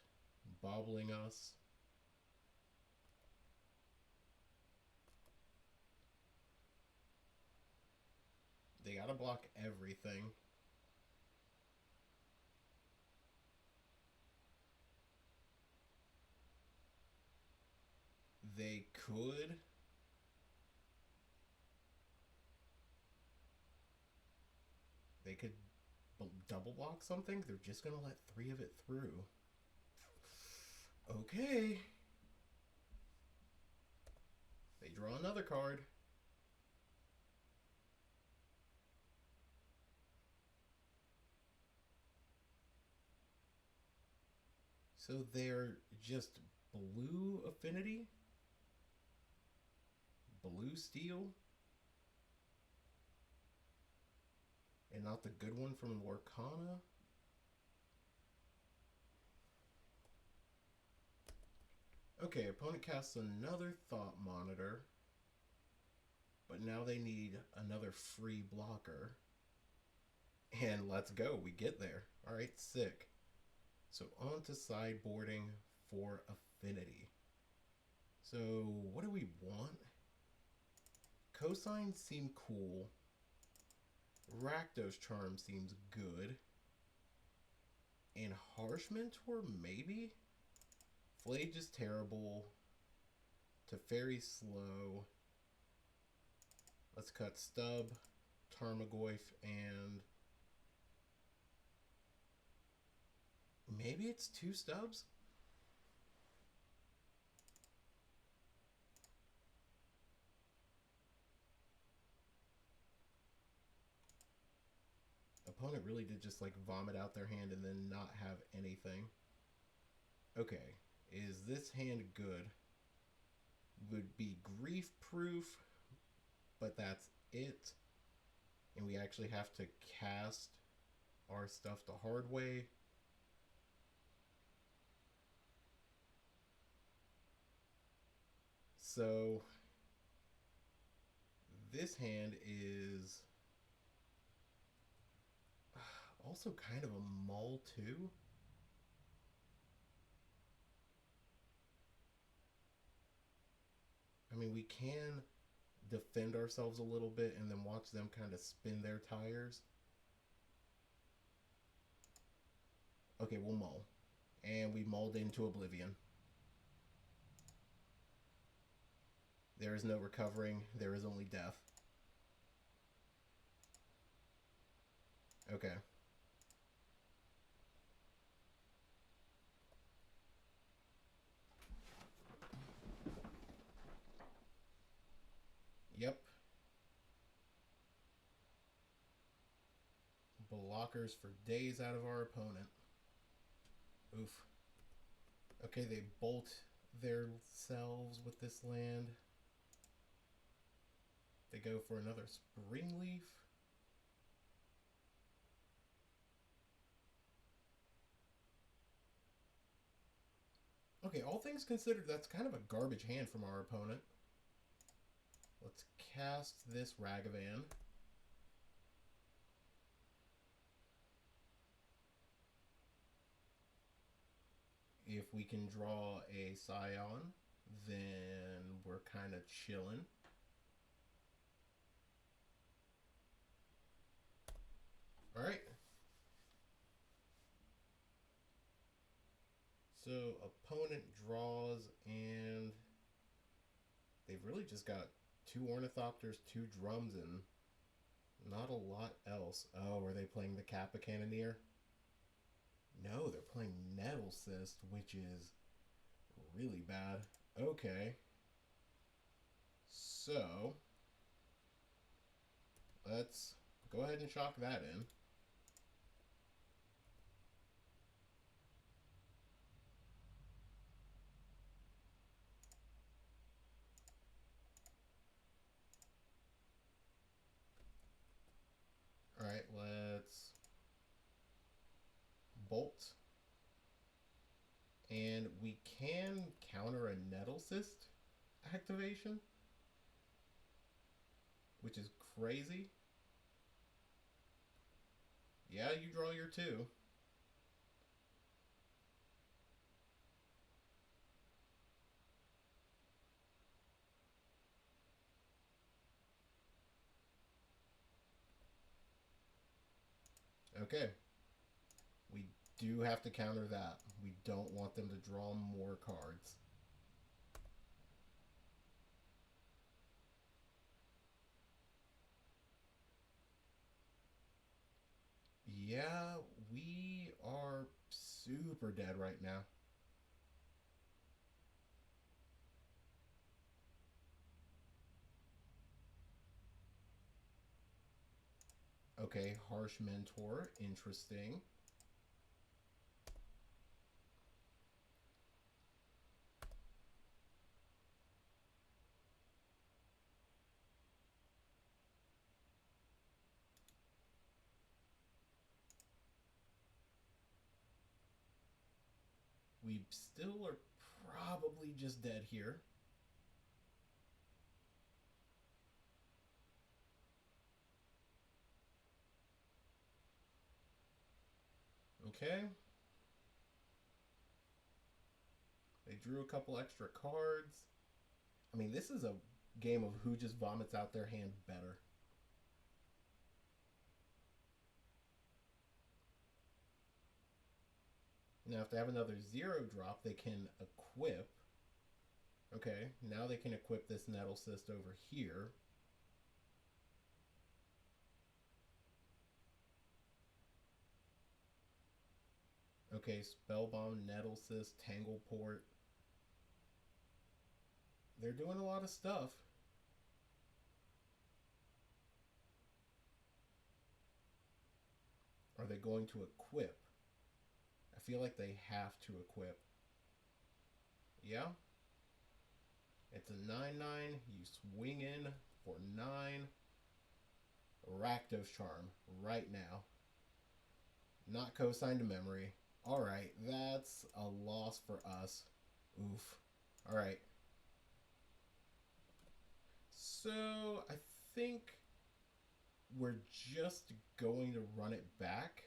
bobbling us. They gotta block everything. They could double block something. They're just gonna let 3 of it through. Okay. They draw another card. So they're just blue Affinity? Blue Steel? And not the good one from Lorcana? Okay, opponent casts another Thought Monitor. But now they need another free blocker. And let's go, we get there. Alright, sick. So on to sideboarding for Affinity. So what do we want? Cosigns seem cool. Rakdos Charm seems good. And Harsh Mentor, maybe? Flage is terrible. Teferi slow. Let's cut Stub, Tarmogoyf, and maybe it's 2 stubs? Opponent really did just like vomit out their hand and then not have anything. Okay, is this hand good? Would be grief proof, but that's it. And we actually have to cast our stuff the hard way. So this hand is also kind of a mull too. mean, we can defend ourselves a little bit and then watch them kind of spin their tires. Okay, we'll mull. And we mulled into oblivion. There is no recovering. There is only death. Okay. Yep. Blockers for days out of our opponent. Oof. Okay, they bolt themselves with this land. They go for another Spring Leaf. Okay, all things considered, that's kind of a garbage hand from our opponent. Let's cast this Ragavan. If we can draw a Scion, then we're kind of chilling. Alright. So, opponent draws, and they've really just got 2 Ornithopters, 2 Drums, and not a lot else. Oh, are they playing the Kappa Cannoneer? No, they're playing Nettlecyst, which is really bad. Okay. So, let's go ahead and chalk that in. Alright, let's bolt. And we can counter a Nettlecyst activation, which is crazy. Yeah, you draw your 2. Okay. We do have to counter that. We don't want them to draw more cards. Yeah, we are super dead right now. Okay, Harsh Mentor, interesting. We still are probably just dead here. Okay. They drew a couple extra cards. I mean, this is a game of who just vomits out their hand better. Now, if they have another 0 drop, they can equip. Okay, now they can equip this Nettlecyst over here. Okay, Spellbound, Nettlecyst, Tangleport. They're doing a lot of stuff. Are they going to equip? I feel like they have to equip. Yeah. It's a 9/9. You swing in for 9. Rakdos Charm right now. Not co-signed to memory. Alright, that's a loss for us. Oof. Alright. So, I think we're just going to run it back.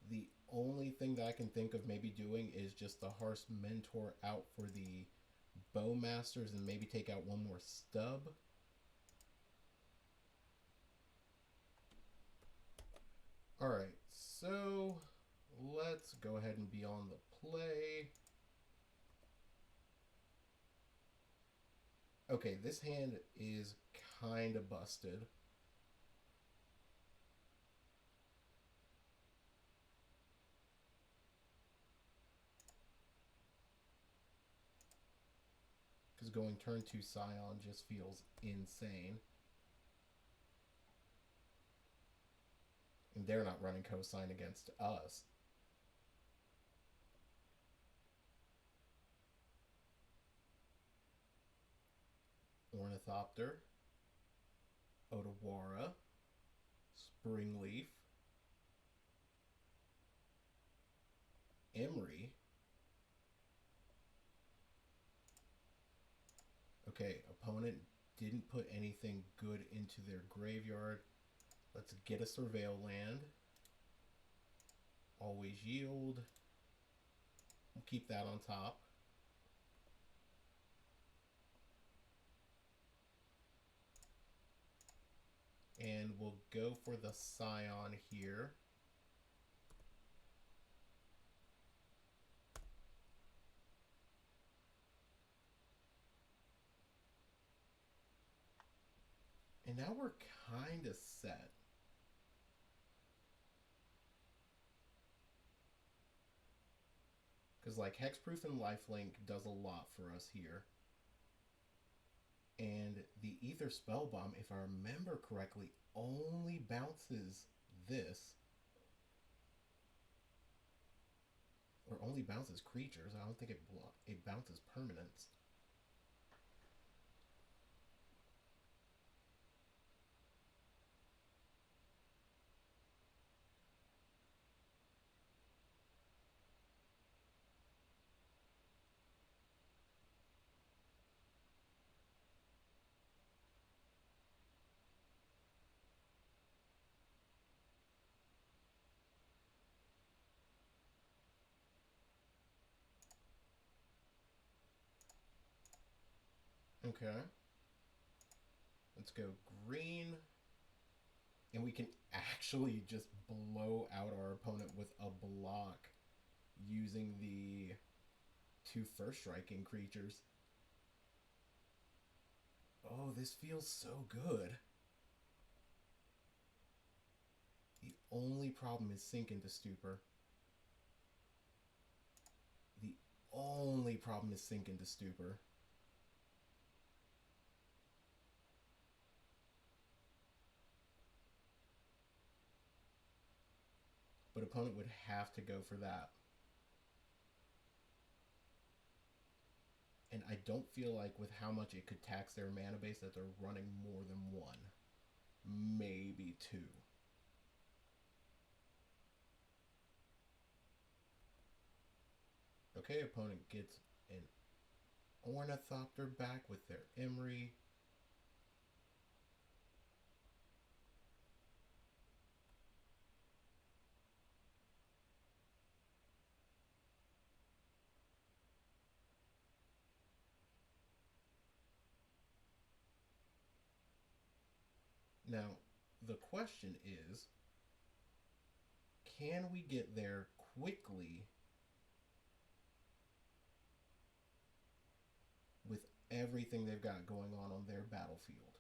The only thing that I can think of maybe doing is just the Harsh Mentor out for the Bowmasters and maybe take out one more stub. Alright, so let's go ahead and be on the play. Okay, this hand is kind of busted. Because going turn 2 Scion just feels insane. And they're not running cosign against us. Ornithopter, Otawara, Springleaf, Emery. Okay, opponent didn't put anything good into their graveyard. Let's get a Surveil land. Always yield. We'll keep that on top. And we'll go for the Scion here. And now we're kind of set. Because like Hexproof and Lifelink does a lot for us here. And the Ether Spellbomb, if I remember correctly, only bounces this. Or only bounces creatures. I don't think it bounces permanents. Okay. Let's go green. And we can actually just blow out our opponent with a block using the 2 first striking creatures. Oh, this feels so good. The only problem is sink into stupor. The only problem is sink into stupor. But opponent would have to go for that. And I don't feel like with how much it could tax their mana base that they're running more than one. Maybe 2. Okay, opponent gets an Ornithopter back with their Emery. Now, the question is, can we get there quickly with everything they've got going on their battlefield?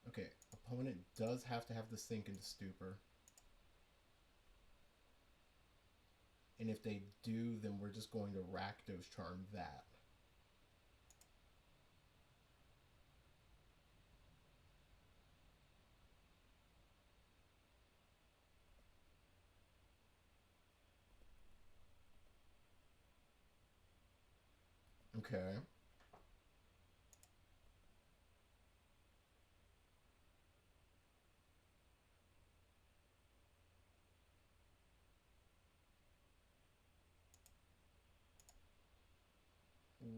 Okay, opponent does have to have the sink into stupor. And if they do, then we're just going to Rakdos Charm that. Okay.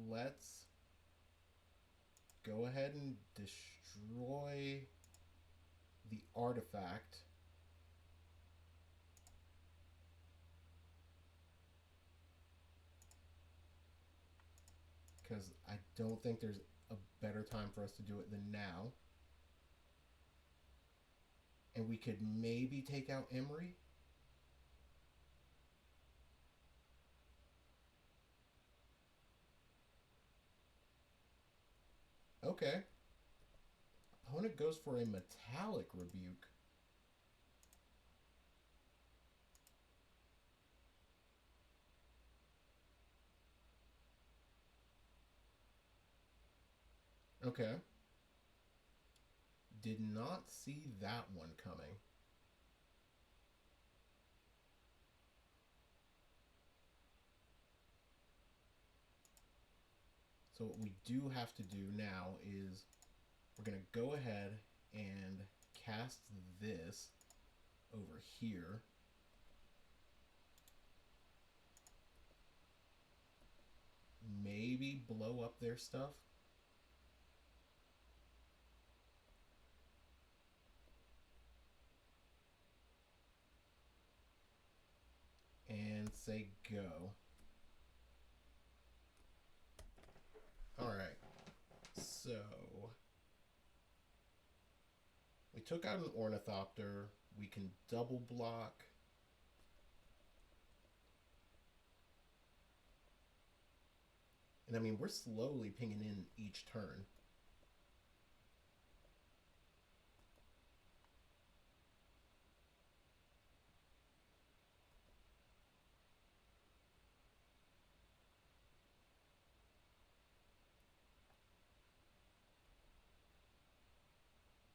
Let's go ahead and destroy the artifact. Because I don't think there's a better time for us to do it than now. And we could maybe take out Emery. Okay. Opponent goes for a metallic rebuke. Okay. Did not see that one coming. So what we do have to do now is we're going to go ahead and cast this over here. Maybe blow up their stuff. And say go. Alright. So we took out an Ornithopter. We can double block. And I mean, we're slowly pinging in each turn.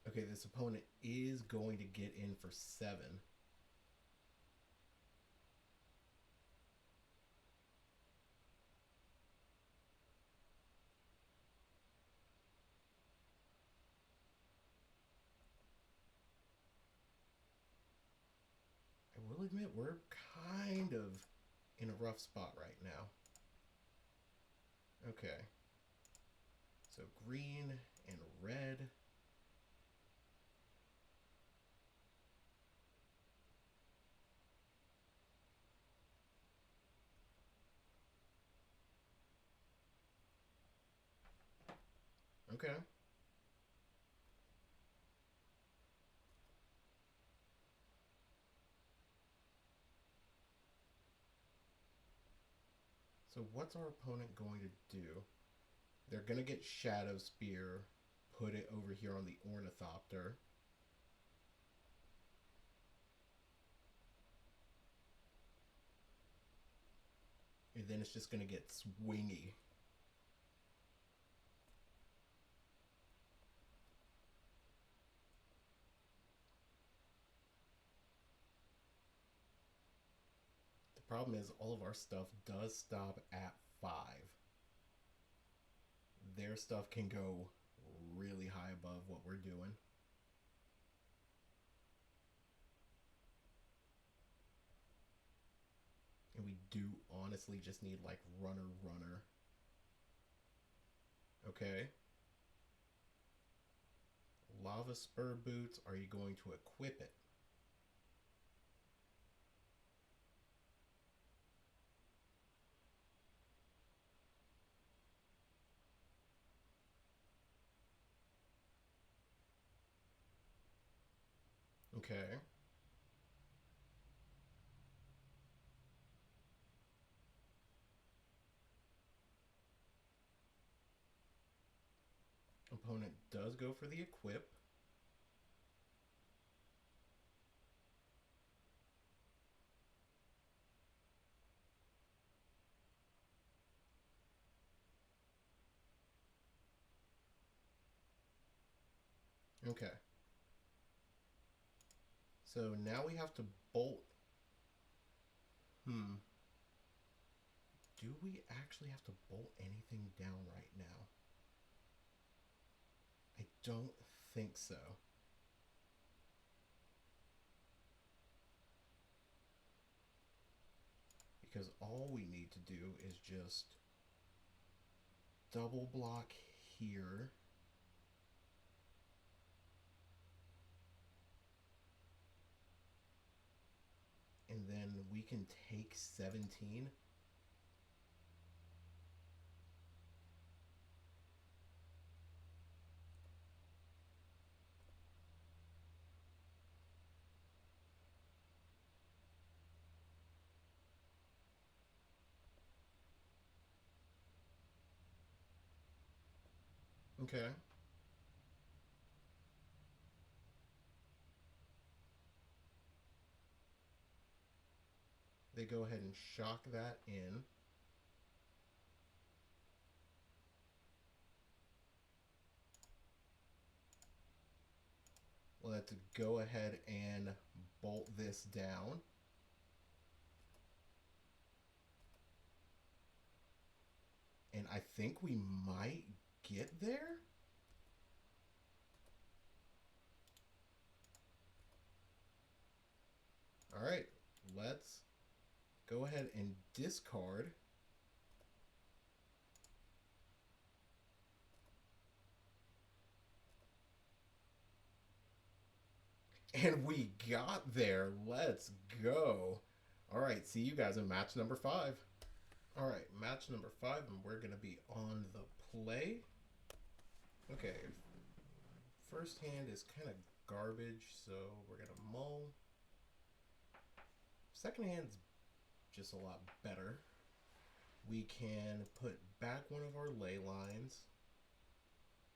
Okay, this opponent is going to get in for 7. I will admit, we're kind of in a rough spot right now. Okay. So green and red. Okay. So what's our opponent going to do? They're going to get Shadow Spear, put it over here on the Ornithopter. And then it's just going to get swingy. The problem is all of our stuff does stop at 5. Their stuff can go really high above what we're doing. And we do honestly just need like runner. Okay. Lava Spur Boots, are you going to equip it? Okay. Opponent does go for the equip. Okay. So now we have to bolt. Do we actually have to bolt anything down right now? I don't think so. Because all we need to do is just double block here. we can take 17. Okay. They go ahead and shock that in. Let's go ahead and bolt this down. And I think we might get there. All right, let's go ahead and discard. And we got there. Let's go. All right, see you guys in match number 5. All right, match number 5, and we're going to be on the play. Okay, first hand is kind of garbage, so we're going to mull. Second hand's just a lot better. We can put back one of our ley lines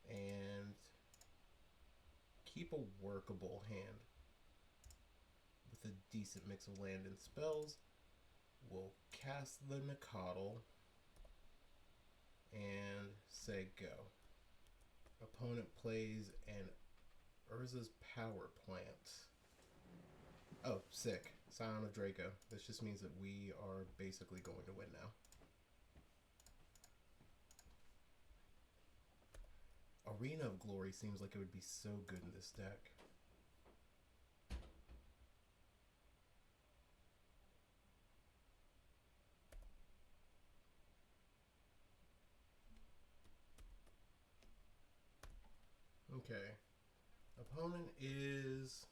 and keep a workable hand with a decent mix of land and spells. We'll cast the Nakatl and say go. Opponent plays an Urza's Power Plant. Oh, sick. Scion of Draco. This just means that we are basically going to win now. Arena of Glory seems like it would be so good in this deck. Okay. Opponent is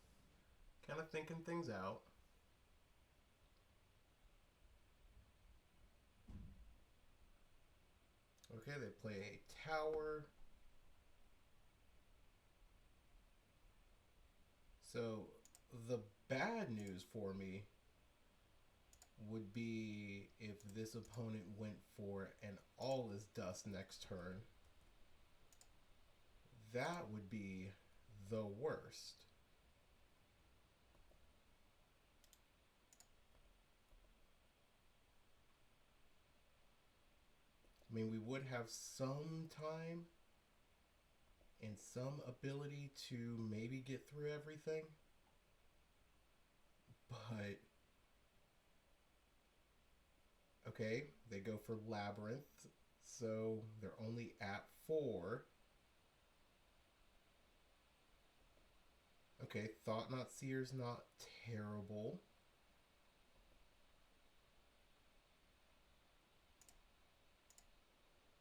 kind of thinking things out. Okay, they play a tower. So the bad news for me would be if this opponent went for an All is Dust next turn. That would be the worst. I mean, we would have some time and some ability to maybe get through everything. But, okay, they go for Labyrinth, so they're only at 4. Okay, Thought-Knot Seer's not terrible.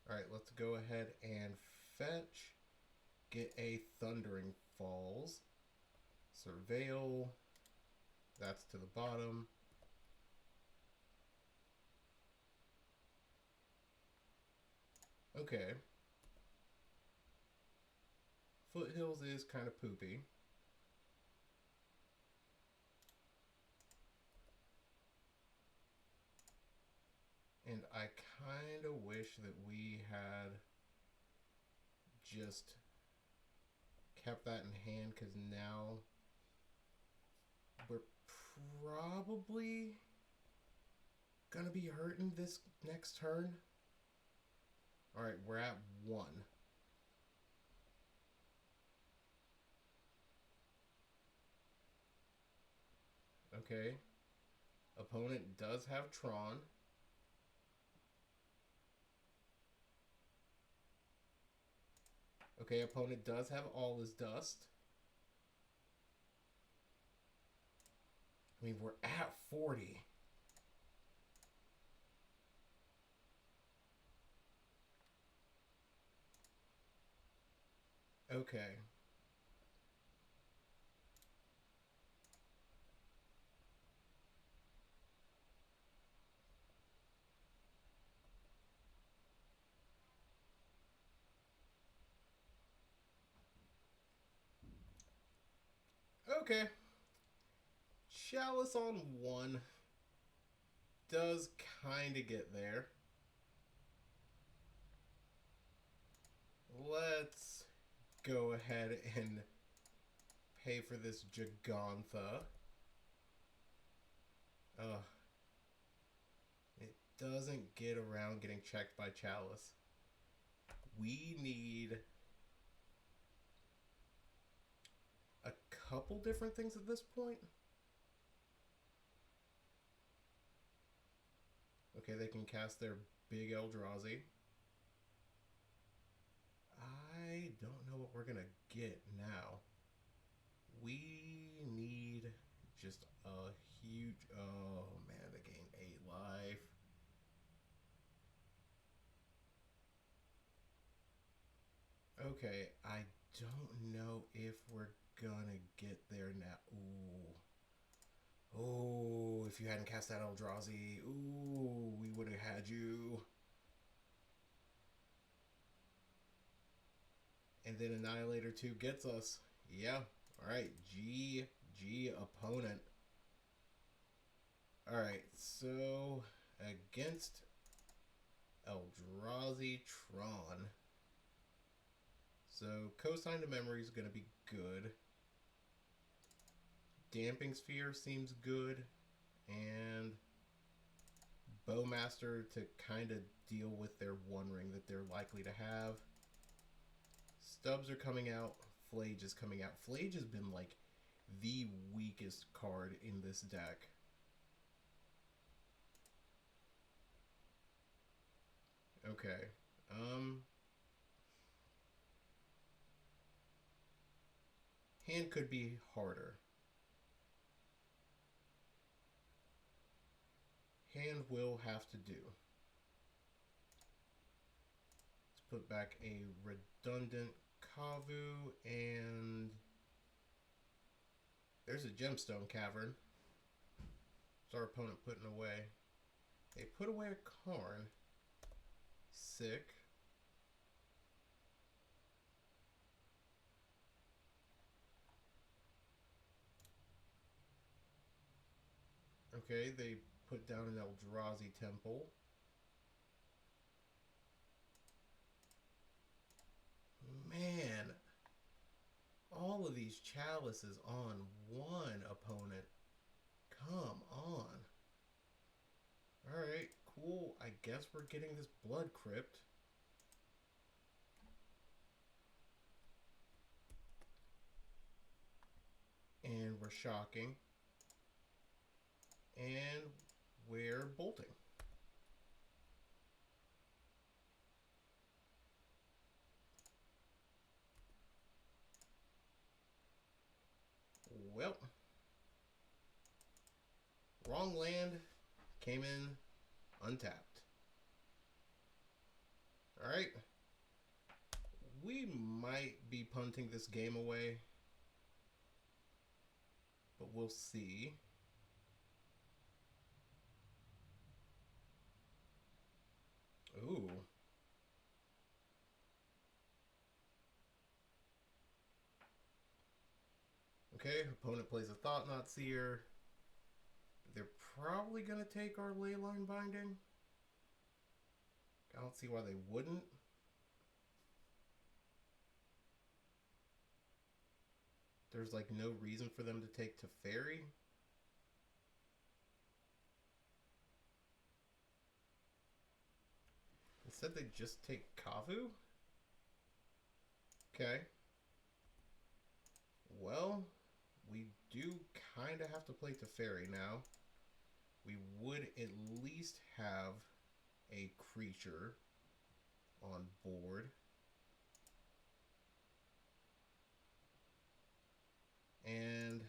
Alright, let's go ahead and fetch. Get a Thundering Falls. Surveil. That's to the bottom. Okay. Foothills is kind of poopy. And I kind of wish that we had just kept that in hand, because now we're probably going to be hurting this next turn. Alright, we're at 1. Okay. Opponent does have Tron. Okay, opponent does have All is Dust. I mean, we're at 40. Okay. Okay. Chalice on 1 does kind of get there. Let's go ahead and pay for this Gigantha. Ugh. It doesn't get around getting checked by Chalice. We need a couple different things at this point. Okay, they can cast their big Eldrazi. I don't know what we're gonna get now. We need just a huge... Oh man, they gained 8 life. Okay, I don't know if we're gonna get there now. Ooh. Oh, if you hadn't cast that Eldrazi, ooh, we would have had you. And then Annihilator 2 gets us. Yeah. Alright. GG opponent. Alright, so against Eldrazi Tron. So Cosine to Memory is going to be good. Damping Sphere seems good. And Bowmaster to kind of deal with their One Ring that they're likely to have. Stubs are coming out. Flage is coming out. Flage has been like the weakest card in this deck. Okay. Hand could be harder. Hand will have to do. Let's put back a redundant Kavu, and there's a Gemstone Cavern. What's our opponent putting away? They put away a Karn. Sick. Okay, they put down an Eldrazi Temple. Man, all of these chalices on one opponent. Come on. Alright, cool. I guess we're getting this Blood Crypt. And we're shocking. And we're bolting. Well, wrong land, came in untapped. Alright. We might be punting this game away, but we'll see. Ooh. Okay, opponent plays a Thought-Knot Seer. They're probably going to take our Leyline Binding. I don't see why they wouldn't. There's like no reason for them to take Teferi. Instead they just take Kavu? Okay. Well, we do kind of have to play Teferi now. We would at least have a creature on board. And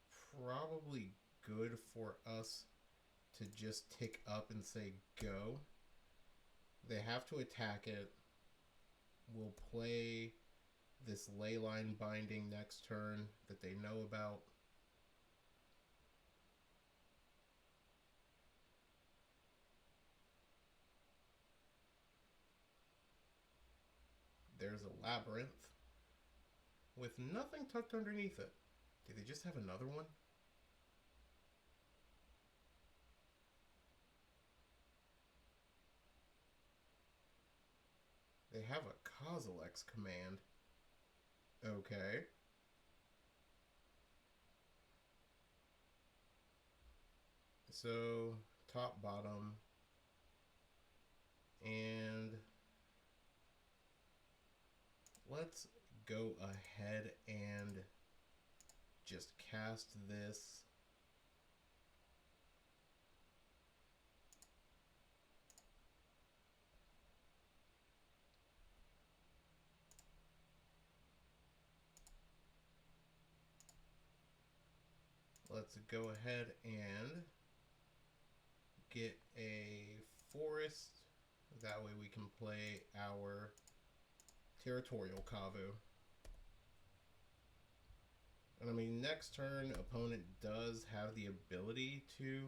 it's probably good for us to just tick up and say go. They have to attack it. We'll play this Leyline Binding next turn that they know about. There's a Labyrinth. with nothing tucked underneath it. Do they just have another one? They have a Kozilek's command. Okay. So, top, bottom, and let's go ahead and just cast this. Let's go ahead and get a forest. That way we can play our territorial Kavu. And I mean, next turn, opponent does have the ability to...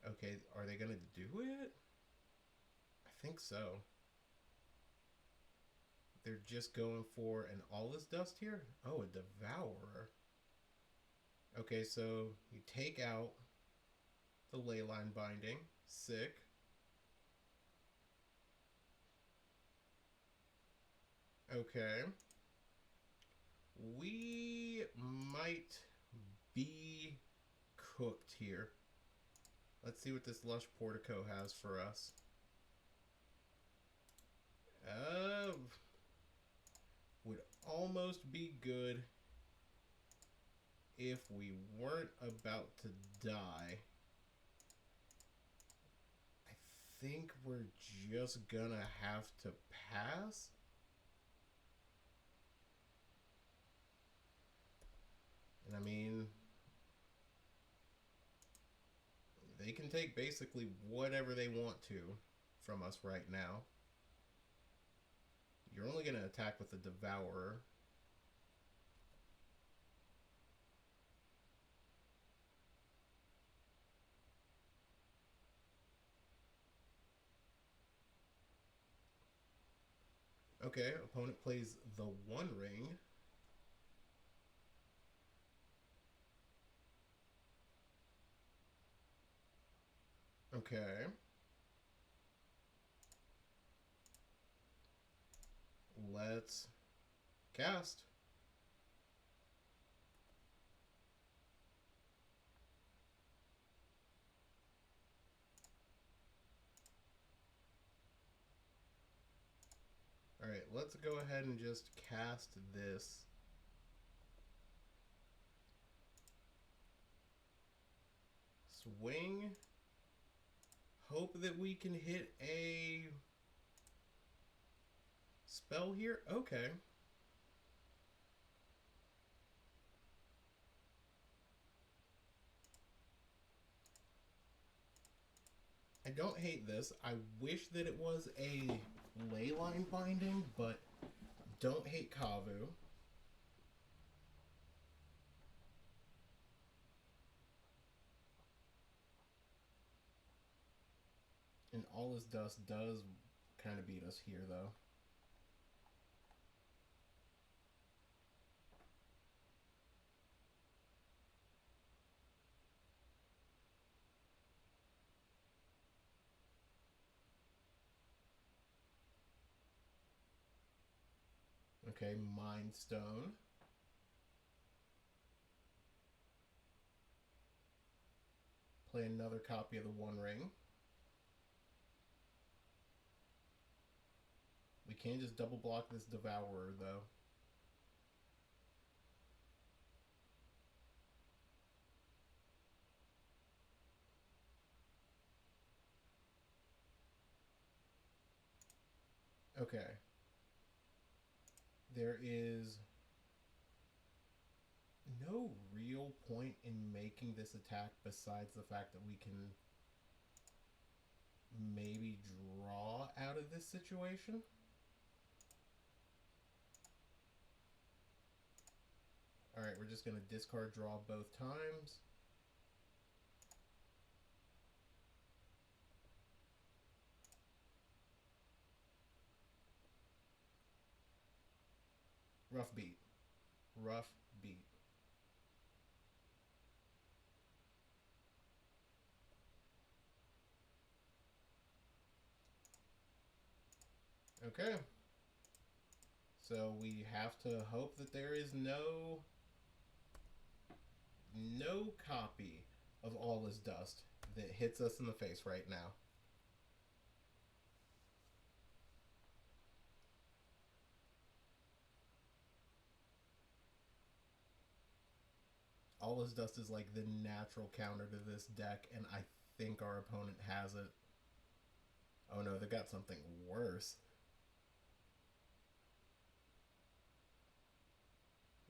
Okay, are they going to do it? I think so. They're just going for an All Is Dust here? Oh, a Devourer. Okay, so you take out the Leyline binding. Sick. Okay. We might be cooked here. Let's see what this Lush Portico has for us. Would almost be good if we weren't about to die. I think we're just gonna have to pass. And I mean, they can take basically whatever they want to from us right now. You're only going to attack with the Devourer. Okay, opponent plays the One Ring. Okay. Let's cast. Alright, let's go ahead and just cast this. Swing. Hope that we can hit a spell here? Okay. I don't hate this. I wish that it was a Leyline binding, but don't hate Kavu. And All Is Dust does kind of beat us here, though. Okay, Mind Stone. Play another copy of the One Ring. We can just double block this Devourer, though. Okay. There is no real point in making this attack besides the fact that we can maybe draw out of this situation. Alright, we're just going to discard draw both times. Rough beat. Rough beat. Okay. So we have to hope that there is no copy of All Is Dust that hits us in the face right now. All Is Dust is like the natural counter to this deck, and I think our opponent has it. Oh no, they got something worse.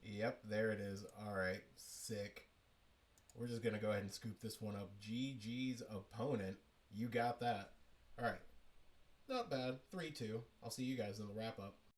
Yep, there it is. Alright, sick. We're just going to go ahead and scoop this one up. GG's opponent. You got that. Alright. Not bad. 3-2. I'll see you guys in the wrap-up.